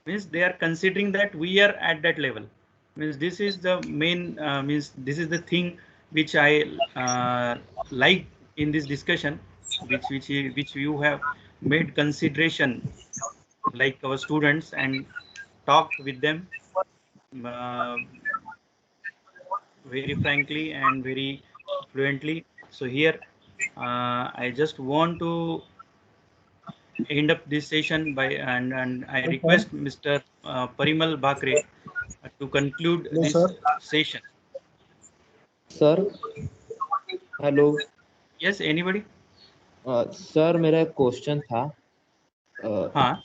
Means they are considering that we are at that level. Means this is the main means this is the thing which I like in this discussion, which you have made consideration, like our students, and talked with them uh, very frankly and very fluently. So here I just want to end up this session by, and I request Mr. Parimal Bakre to conclude Hello, this sir. session. Sir hello Yes, anybody? Sir मेरा एक question था हाँ,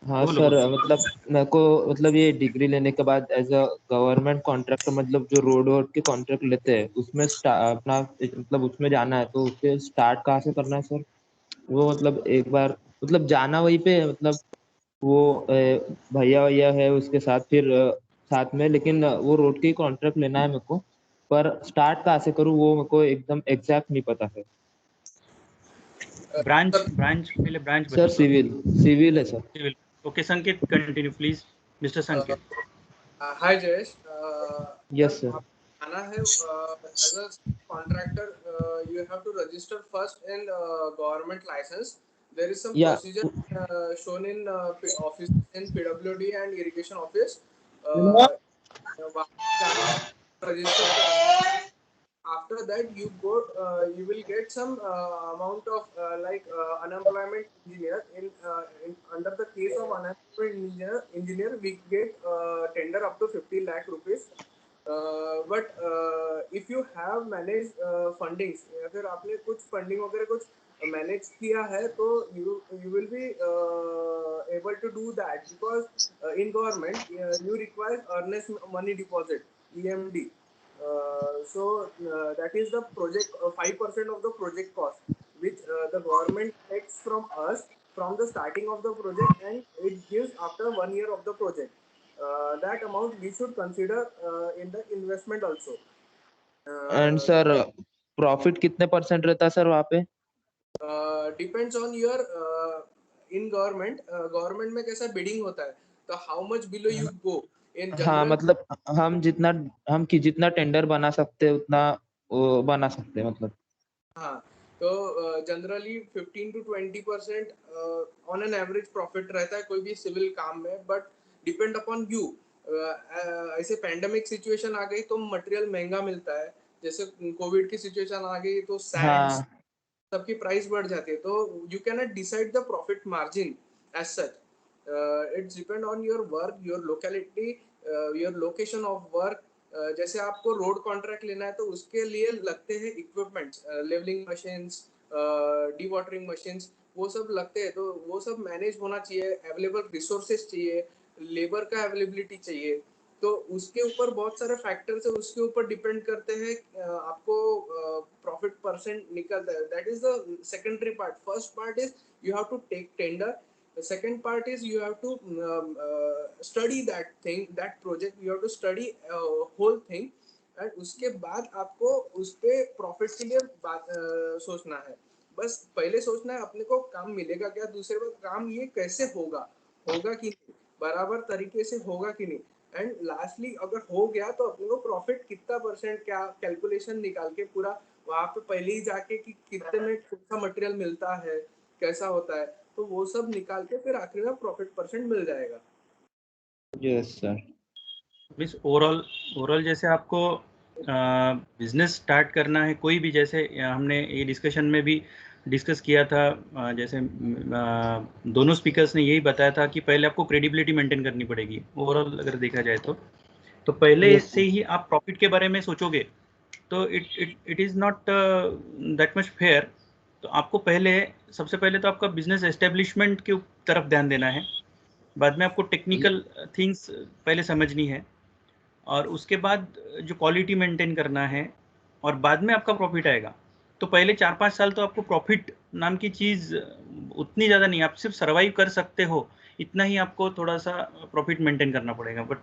हाँ बोलो sir बोलो। मतलब मेरे को मतलब ये डिग्री लेने के बाद एज अ गवर्नमेंट कॉन्ट्रैक्टर मतलब जो रोड वोड के कॉन्ट्रैक्ट लेते हैं उसमें अपना मतलब उसमें जाना है तो उसके स्टार्ट कहाँ से करना है सर वो मतलब एक बार मतलब जाना वहीं पे मतलब वो भैया भैया है उसके साथ फिर साथ में लेकिन वो रोड के कॉन्ट्रैक्ट लेना है मेरे को पर स्टार्ट कहाँ से करूँ वो मेरे को एकदम एग्जैक्ट नहीं पता सर ब्रांच पहले ब्रांच सर बताओ। सिविल है sir civil. Okay, Sanket, continue please, Mr. Sanket. Hi Jayesh. Yes sir Anna have as a contractor, you have to register first in government license. There is some Yeah. procedure shown in office in PWD and irrigation office. Register. After that, you will get some amount of unemployment engineer. In under the case of unemployment engineer, we get tender up to 50 lakh rupees. But if you have managed fundings, या फिर आपने कुछ funding वगैरह कुछ manage किया है तो you will be able to do that because in government you require earnest money deposit EMD. That is the project 5% of the project cost which the government takes from us from the starting of the project and it gives after 1 year of the project. That amount we should consider in the investment also. And sir profit कितने percent रहता है sir वहाँ पे Depends on your in government में कैसा bidding होता है तो how much below you go in हाँ general. मतलब हम जितना टेंडर बना सकते हैं उतना बना सकते हैं मतलब हाँ तो generally 15 to 20% on an average profit रहता है कोई भी सिविल काम में बट डिपेंड अपॉन यू ऐसे पैंडेमिक सिचुएशन आ गई तो मटेरियल महंगा मिलता है जैसे कोविड की सिचुएशन आ गई तो सैंड्स हाँ सबकी प्राइस बढ़ जाती है तो you can not decide the profit margin as such it's depend on your work your locality your location of work जैसे आपको रोड कॉन्ट्रैक्ट लेना है तो उसके लिए लगते हैं equipments levelling machines dewatering machines वो सब लगते हैं तो वो सब मैनेज होना चाहिए अवेलेबल रिसोर्सेज चाहिए लेबर का अवेलेबिलिटी चाहिए तो उसके ऊपर बहुत सारे फैक्टर्स है उसके ऊपर डिपेंड करते हैं आपको प्रॉफिट परसेंट निकलता है that is the secondary part first part is you have to take tender the second part is you have to study that thing that project you have to study whole thing and उसके बाद आपको उस पे profit के लिए सोचना है बस पहले सोचना है अपने को काम मिलेगा क्या, दूसरे बात काम ये कैसे होगा, होगा कि नहीं, बराबर तरीके से होगा कि नहीं, एंड लास्टली अगर हो गया तो अपने को प्रॉफिट कितना परसेंट, क्या कैलकुलेशन निकाल के पूरा वहां पे पहले ही जाके कि कितने में कौन सा मटेरियल मिलता है, कैसा होता है, तो वो सब निकाल के फिर आखिर में प्रॉफिट परसेंट मिल जाएगा। Yes sir. मीन्स ओवरऑल जैसे आपको बिजनेस स्टार्ट करना है कोई भी, जैसे हमने ये डिस्कशन में भी डिस्कस किया था, जैसे दोनों स्पीकर्स ने यही बताया था कि पहले आपको क्रेडिबिलिटी मेंटेन करनी पड़ेगी ओवरऑल अगर देखा जाए तो पहले Yes, से ही आप प्रॉफिट के बारे में सोचोगे तो it is not that much fair. तो आपको सबसे पहले तो आपका बिजनेस एस्टेब्लिशमेंट की तरफ ध्यान देना है, बाद में आपको टेक्निकल थिंग्स पहले समझनी है, और उसके बाद जो क्वालिटी मेंटेन करना है, और बाद में आपका प्रॉफिट आएगा। तो पहले 4-5 साल तो आपको प्रॉफिट नाम की चीज़ उतनी ज़्यादा नहीं, आप सिर्फ सर्वाइव कर सकते हो, इतना ही आपको थोड़ा सा प्रॉफिट मेंटेन करना पड़ेगा। बट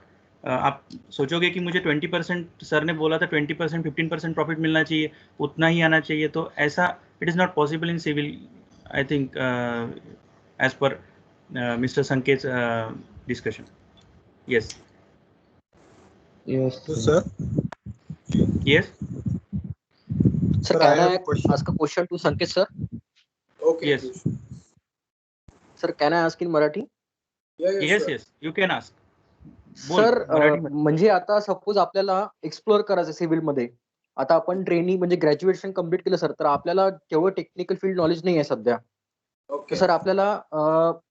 आप सोचोगे कि मुझे 20%, सर ने बोला था 20%, 15% प्रॉफिट मिलना चाहिए, उतना ही आना चाहिए, तो ऐसा it is not possible in civil, I think, as per mister Sanket discussion. Yes yes, So, sir. sir, yes sir, I can have I a question. ask a question to Sanket sir? Okay, yes Sir, can I ask in Marathi? Yes yes you can ask, बोल sir मराठीमध्ये. म्हणजे आता suppose आपल्याला explore करायचं civil मध्ये, आता आपण training म्हणजे ग्रॅज्युएशन कम्प्लीट केलं सर, तर आपल्याला तेवढं टेक्निकल फील्ड नॉलेज नाही आहे सध्या. तर ओके, सर आपल्याला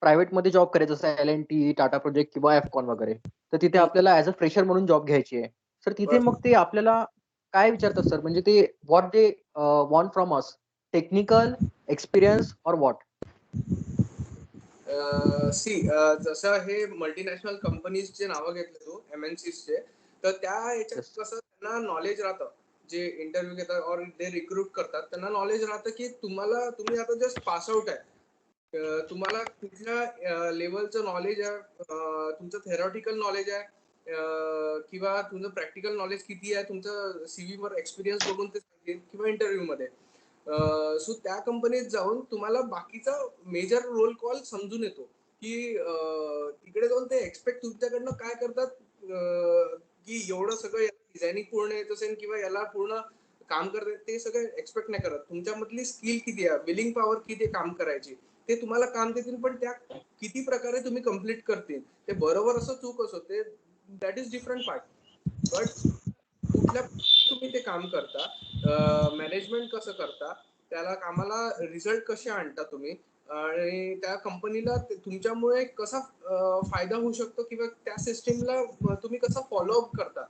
प्रायव्हेट मध्ये जॉब करायचं, जसं L&T, टाटा प्रोजेक्ट किंवा एफकॉन वगैरे, तर तिथे आपल्याला ऍज अ फ्रेशर म्हणून जॉब घ्यायची आहे. सर तिथे मग ते आपल्याला काय विचारतात सर, म्हणजे ते what they want from us, technical experience और व्हॉट? सी जसं हे मल्टीनॅशनल कंपनीजचे नावं घेतले तू, MNCचे, तर त्या याच्यात Yes. कसं त्यांना नॉलेज राहतं, जे इंटरव्ह्यू घेतात और ते रिक्रूट करतात त्यांना नॉलेज राहतं की तुम्ही आता जस्ट पास आउट आहे, तुम्हाला कुठल्या लेवलचं नॉलेज आहे, तुमचं थेरॉटिकल नॉलेज आहे, किंवा तुमचं प्रॅक्टिकल नॉलेज किती आहे, तुमचं CV वर एक्सपिरियन्स बघून ते सांगतील किंवा इंटरव्ह्यू मध्ये. सो त्या कंपनीत जाऊन तुम्हाला बाकीचा मेजर रोल कॉल समजून येतो की तिकडे जाऊन ते एक्सपेक्ट तुमच्याकडनं काय करतात, की एवढं सगळं डिझायनिंग पूर्ण येत असेल किंवा याला पूर्ण काम करतात, ते सगळं एक्सपेक्ट नाही करत. तुमच्यामधली स्किल किती आहे, विलिंग पॉवर किती आहे काम करायची, ते तुम्हाला काम देतील, पण त्या किती प्रकारे तुम्ही कम्प्लीट करतील, ते बरोबर असं चूक असो, ते that is different part. But कुठल्या तुम्ही ते काम करता, मॅनेजमेंट कसं करता, त्याला कामाला रिझल्ट कसे आणता तुम्ही, आणि त्या कंपनीला तुमच्यामुळे कसा फायदा होऊ शकतो, किंवा त्या सिस्टीमला तुम्ही कसं फॉलोअप करता,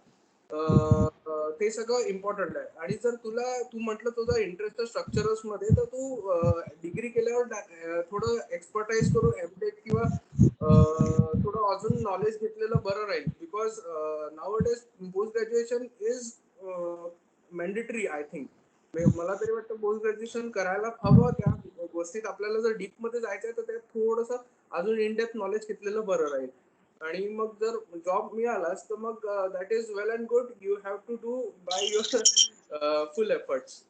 ते सगळं इम्पॉर्टंट आहे. आणि जर तू म्हटलं तुझा इंटरेस्ट स्ट्रक्चरर्स मध्ये, तर तू डिग्री केल्यावर थोडं एक्सपर्टाईज करून एमटेक किंवा थोडं अजून नॉलेज घेतलेलं बरं राहील, because nowadays post graduation is mandatory I think. मला तरी वाटतं पोस्ट ग्रॅज्युएशन करायला हवं. त्या गोष्टीत आपल्याला जर डीप मध्ये जायचंय तर त्यात थोडंसं अजून इन डेप्थ नॉलेज घेतलेलं बरं राहील. आणि मग जर जॉब मिळालाच तर मग that is well and good, you have to do by your full efforts.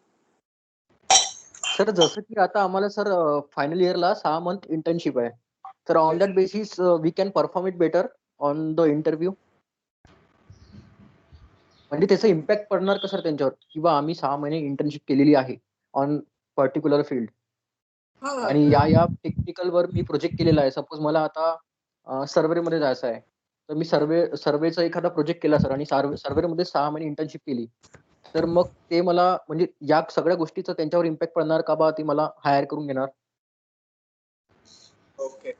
Sir जसं की आता आम्हाला सर फायनल इयरला 6 मंथ इंटर्नशिप आहे, तर on that basis we can perform it better on the interview. म्हणजे त्याचा इम्पॅक्ट पडणार का सर त्यांच्यावर, किंवा आम्ही 6 महिने इंटर्नशिप केलेली आहे ऑन पर्टिक्युलर फील्ड, आणि या टेक्निकल वर मी प्रोजेक्ट केलेला आहे. सपोज मला आता सर्वे मध्ये जायचं आहे, तर मी सर्वेचा एखादा प्रोजेक्ट केला सर, आणि सर्वे मध्ये 6 महिने इंटर्नशिप केली, तर मग ते मला म्हणजे या सगळ्या गोष्टीचा त्यांच्यावर इम्पॅक्ट पडणार का बा, ते मला हायर करून घेणार? ओके,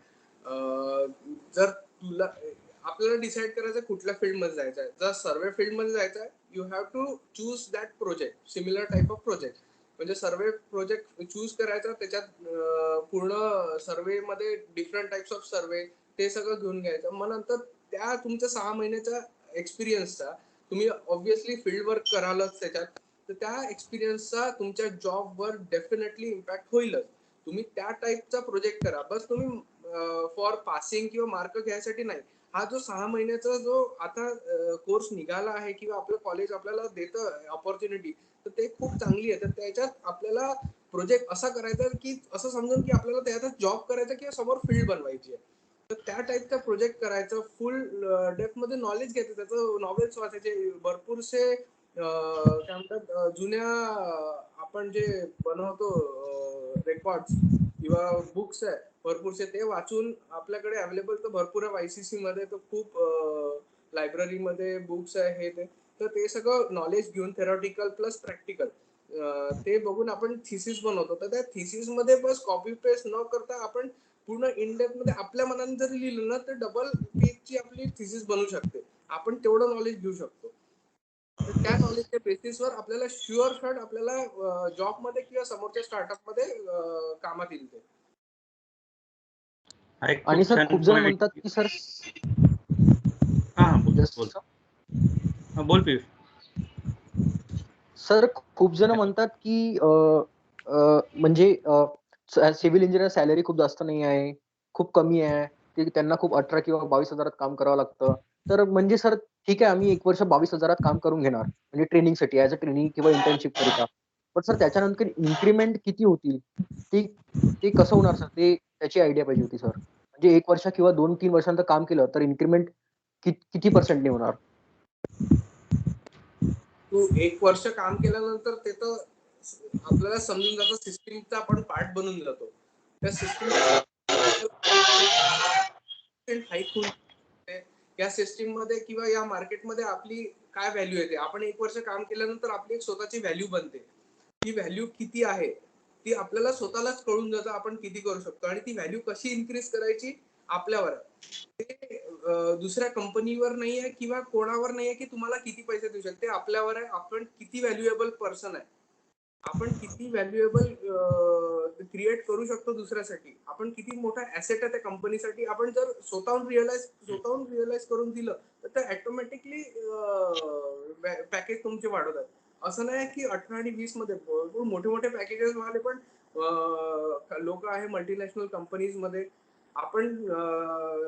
जर तुला आपल्याला डिसाइड करायचं कुठल्या फील्ड मध्ये जायचं आहे. जर सर्वे फील्ड मध्ये जायचं आहे, you have to choose that project, similar type of project. म्हणजे सर्वे प्रोजेक्ट चूज करायचा, त्याच्यात पूर्ण सर्वे मध्ये डिफरंट टाइप्स ऑफ सर्वे, ते सगळं घेऊन घ्यायचं. मग नंतर त्या तुमच्या 6 महिन्याच्या एक्सपिरियन्सचा तुम्ही ऑब्व्हियसली फील्ड वर्क करालच त्याच्यात, तर त्या एक्सपिरियन्सचा तुमच्या जॉबवर डेफिनेटली इम्पॅक्ट होईलच. तुम्ही त्या टाइपचा प्रोजेक्ट करा. बस तुम्ही फॉर पासिंग किंवा मार्क घ्यायसाठी नाही. हा जो 6 महिन्याचा जो आता कोर्स निघाला आहे, किंवा आपलं कॉलेज आपल्याला देतं ऑपॉर्च्युनिटी, तर ते खूप चांगली आहे. तर त्याच्यात आपल्याला प्रोजेक्ट असा करायचा की असं समजून की आपल्याला त्याच्यात जॉब करायचा किंवा समोर फील्ड बनवायची आहे. तर त्या टाईपचा प्रोजेक्ट करायचं, फुल डेप्थ मध्ये नॉलेज घ्यायचं, त्याचं नॉवेल्स वाचायचे, भरपूरसे काय म्हणतात जुन्या आपण जे बनवतो रेकॉर्ड्स किंवा बुक्स आहे भरपूरसे, ते वाचून आपल्याकडे अवेलेबल तर भरपूर आहे YCC मध्ये, तर खूप लायब्ररीमध्ये बुक्स आहे हे ते. तर ते सगळं नॉलेज घेऊन थेरॉटिकल प्लस प्रॅक्टिकल ते बघून आपण थिसिस बनवतो. तर त्या थिसिस मध्ये बस कॉपी पेस्ट न करता आपण पूर्ण इन डेप्थ मध्ये आपल्या मनाने जर लिहिलं ना तर डबल पेजची आपली थिसिस बनू शकते. आपण तेवढं नॉलेज घेऊ शकतो. तर त्या नॉलेजच्या बेसिसवर आपल्याला शुअर शॉट आपल्याला जॉब मध्ये किंवा समोरच्या स्टार्टअप मध्ये कामात येईल ते. आणि सर खूप जण म्हणतात की सर बोल पियुष. सर खूप जण म्हणतात की म्हणजे सिव्हिल इंजिनियर सॅलरी खूप जास्त नाही आहे, खूप कमी आहे, की त्यांना खूप 18 किंवा 22,000 काम करावं लागतं. तर म्हणजे सर ठीक आहे, आम्ही 1 वर्ष 22,000 काम करून घेणार म्हणजे ट्रेनिंगसाठी, ऍज अ ट्रेनिंग किंवा इंटर्नशिप करिता. पण सर त्याच्यानंतर इन्क्रीमेंट किती होतील ते कसं होणार सर? ते त्याची आयडिया पाहिजे होती सर. म्हणजे 1 वर्ष किंवा 2-3 वर्षांचं काम केलं तर इन्क्रीमेंट किती पर्सेंटने होणार? तू 1 वर्ष काम केल्यानंतर ते तर आपल्याला समजून जातं सिस्टीमचा आपण पार्ट बनून जातो. त्या सिस्टीम हाईक होऊन या सिस्टीम मध्ये किंवा या मार्केटमध्ये आपली काय व्हॅल्यू येते. आपण 1 वर्ष काम केल्यानंतर आपली एक स्वतःची व्हॅल्यू बनते. ती व्हॅल्यू किती आहे ती आपल्याला स्वतःलाच कळून जातं आपण किती करू शकतो, आणि ती व्हॅल्यू कशी इन्क्रीज करायची आपल्यावर आहे. ते दुसऱ्या कंपनीवर नाहीये किंवा कोणावर नाहीये की तुम्हाला किती पैसे देऊ शकते, आपल्यावर आहे. आपण किती व्हॅल्युएबल पर्सन आहे, आपण किती व्हॅल्युएबल क्रिएट करू शकतो दुसऱ्यासाठी, आपण किती मोठा ऍसेट आहे त्या कंपनीसाठी. आपण जर स्वतःहून रिअलाइज करून दिलं तर ते ऑटोमॅटिकली पॅकेज तुमचे वाढवतात. असं नाही की 18 आणि 20 मध्ये भरपूर मोठे मोठे पॅकेजेस वाले पण लोक आहे मल्टीनॅशनल कंपनीज मध्ये. आपण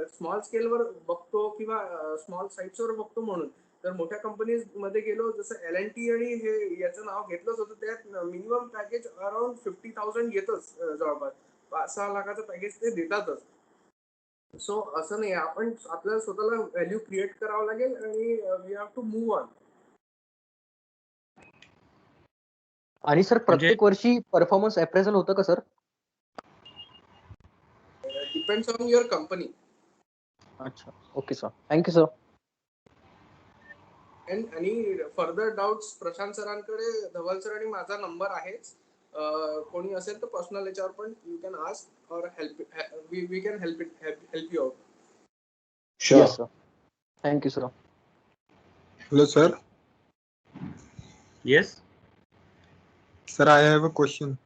स्मॉल स्केलवर बघतो किंवा स्मॉल साईट्सवर बघतो म्हणून. तर मोठ्या कंपनीज मध्ये गेलो, जसं L&T आणि हे याचं नाव घेतलंच होतं, त्यात मिनिमम पॅकेज अराउंड 50,000 येतच जवळपास. 5-6 लाखाचं पॅकेज ते देतातच. सो असं नाही, आपण आपल्याला स्वतःला व्हॅल्यू क्रिएट करावं लागेल आणि we have to move on. आणि सर प्रत्येक वर्षी परफॉर्मन्स अप्रेझल होतं का sir? Depends on your company. अच्छा, ओके सर, थँक्यू सर. आणि फर्दर डाउट्स प्रशांत सरांकडे, धवल सर आणि माझा नंबर आहेच. कोणी असेल तर पर्सनल याच्यावर पण you can ask or help, we can help you out. Sure. Yes, sir. Thank you, sir. Hello, sir. Yes. Sir, I have a question.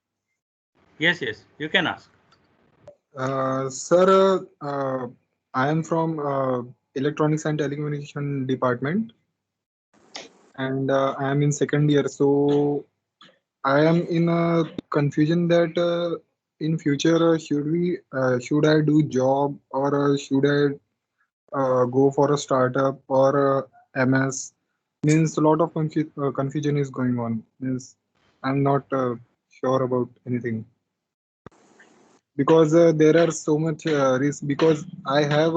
Yes, you can ask. Sir, I am from Electronics and Telecommunication Department, and I am in second year. So I am in a confusion that in future should I do job or should I go for a startup or MS? Means a lot of confusion is going on. Means I'm not sure about anything because there are so much risk, because I have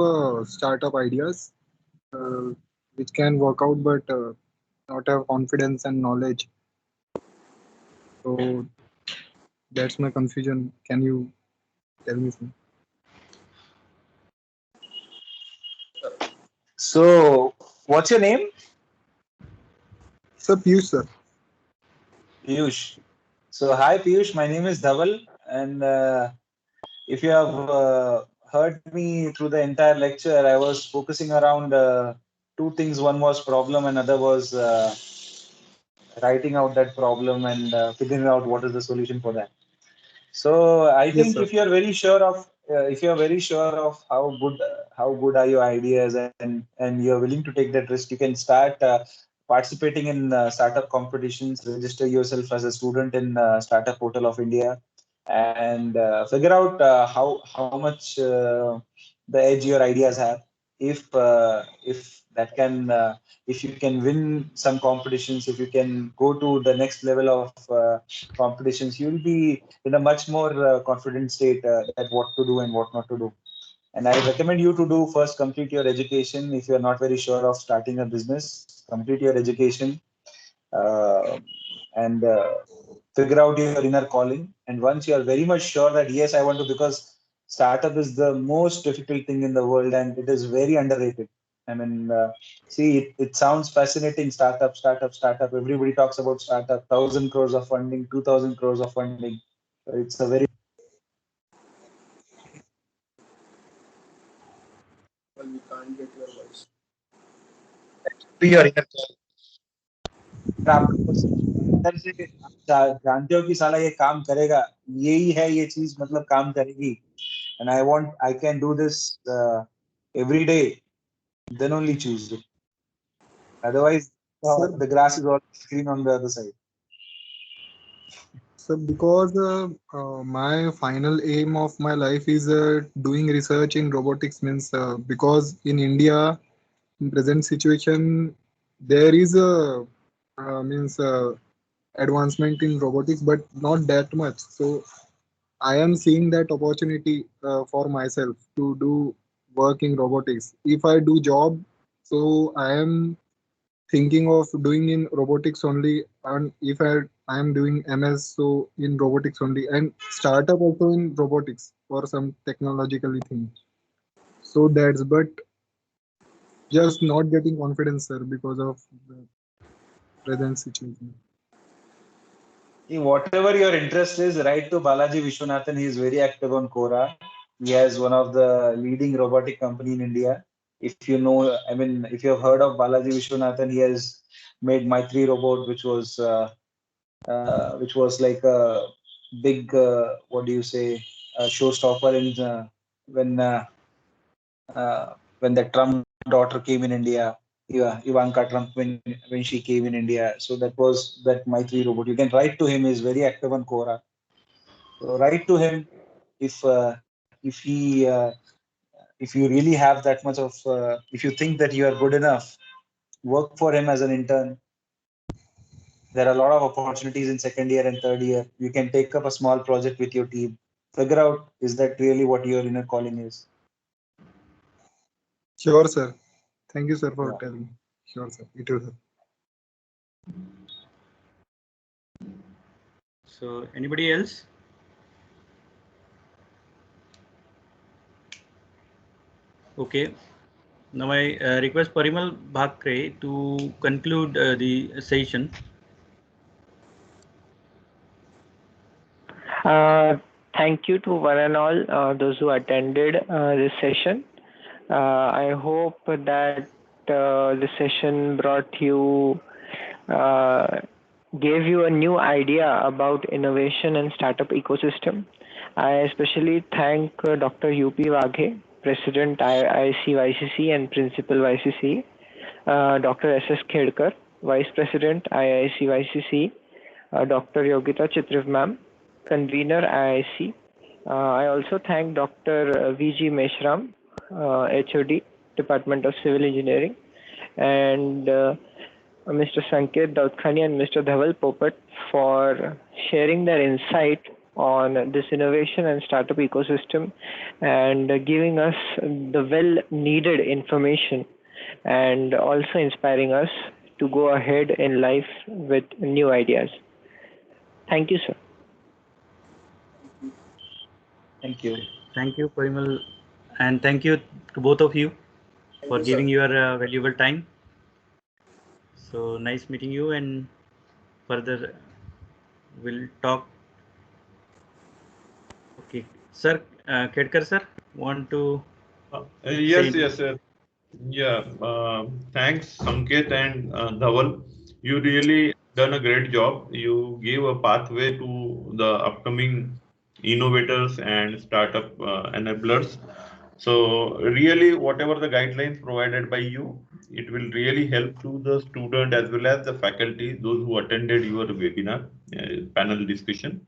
startup ideas which can work out, but not have confidence and knowledge. So that's my confusion. Can you tell me something? So, what's your name? Sir, Piyush, sir. Piyush. So, hi Piyush, my name is Dhaval, and if you have heard me through the entire lecture, I was focusing around two things. One was problem, and other was writing out that problem and figuring out what is the solution for that. So I think sir. if you are very sure of how good are your ideas, and you are willing to take that risk, you can start participating in startup competitions, register yourself as a student in Startup Portal of India, and figure out how much the edge your ideas have. If that can, if you can win some competitions, if you can go to the next level of competitions, you'll be in a much more confident state at what to do and what not to do. And I recommend you to do first complete your education. If you're not very sure of starting a business, complete your education and figure out your inner calling. And once you are very much sure that, yes, I want to, because startup is the most difficult thing in the world and it is very underrated. I mean, see, it sounds fascinating. Startup. Everybody talks about startup, 1,000 crores of funding, 2,000 crores of funding. It's a very Well, we can't get your voice. Be your inner आपको अंदर से आप जानते हो कि साला ये काम करेगा, यही है ये चीज, मतलब काम करेगी. And I can do this every day, then only choose it. Otherwise, Sir, the grass is always green on the other side. so because my final aim of my life is doing research in robotics, means because in India, in present situation, there is a means advancement in robotics, but not that much. So I am seeing that opportunity for myself to do work in robotics. If I do job, so I am thinking of doing in robotics only, and if I am doing MS, so in robotics only, and startup also in robotics for some technologically thing. So that's, but just not getting confidence, sir, because of the present situation. See, whatever your interest is, write to Balaji Vishwanathan. He is very active on Quora. He has one of the leading robotic company in India. If you know, I mean, if you have heard of Balaji Vishwanathan, he has made My3 robot, which was like a big, what do you say, showstopper in when the Trump daughter came in India. Yeah, Ivanka Trump, when she came in India. So that was that My3 robot. You can write to him. He's very active on Quora. So write to him if if he if you really have that much of if you think that you are good enough, work for him as an intern. There are a lot of opportunities in second year and third year. You can take up a small project with your team. Figure out, is that really what your inner calling is? Sure, sir. Thank you, sir, for Yeah. telling. Sure, sir. It will help. So anybody else? Okay. Now I request Parimal Bhakre to conclude the session. Thank you to one and all those who attended this session. I hope that this session gave you a new idea about innovation and startup ecosystem. I especially thank Dr. UP Waghe, President IIC YCC and Principal YCC, Dr. SS Khedkar, Vice President IIC YCC, Dr. Yogita Chitriv Ma'am, Convener IIC. I also thank Dr. VG Meshram, HOD, Department of Civil Engineering, and Mr. Sanket Daudkhani and Mr. Dhaval Popat for sharing their insight on this innovation and startup ecosystem and giving us the well-needed information and also inspiring us to go ahead in life with new ideas. Thank you, sir. Thank you. Thank you, Parimal, and thank you to both of you for giving your valuable time. So nice meeting you, and further we'll talk. Okay, sir, Khedkar sir, want to? Yes, sir. Yeah, thanks, Sanket and Dhaval. You really done a great job. You gave a pathway to the upcoming innovators and startup enablers. So really, whatever the guidelines provided by you, it will really help to the student as well as the faculty, those who attended your webinar panel discussion.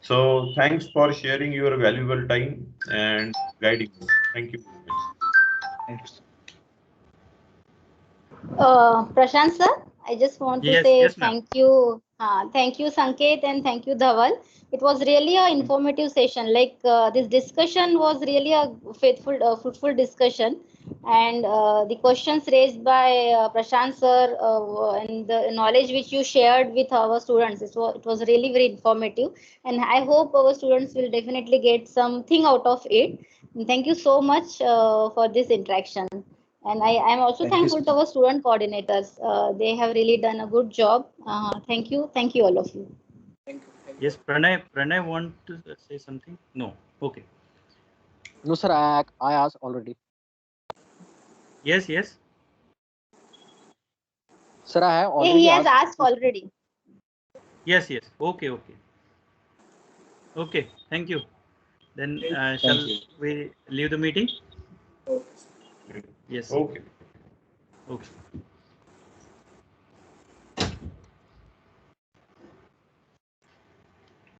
So thanks for sharing your valuable time and guiding us. Thank you very much. Thank you. Prashant sir, I just want to Yes, say yes, ma'am. thank you Sanket and thank you Dhaval. It was really a informative session. Like this discussion was really a fruitful discussion, and the questions raised by Prashant sir and the knowledge which you shared with our students, it was really very informative, and I hope our students will definitely get something out of it. And thank you so much for this interaction. And I am also Thank you, thankful to sir. our student coordinators. They have really done a good job. Thank you all of you. Thank you. Thank you. Yes, Pranay want to say something? No. Okay. No, sir, I asked already. Yes, yes. Sir, I have He already has asked. asked already. Yes, yes. Okay, okay. Okay, thank you. Then Thank shall you. we leave the meeting? Okay. Yes. Okay. Okay.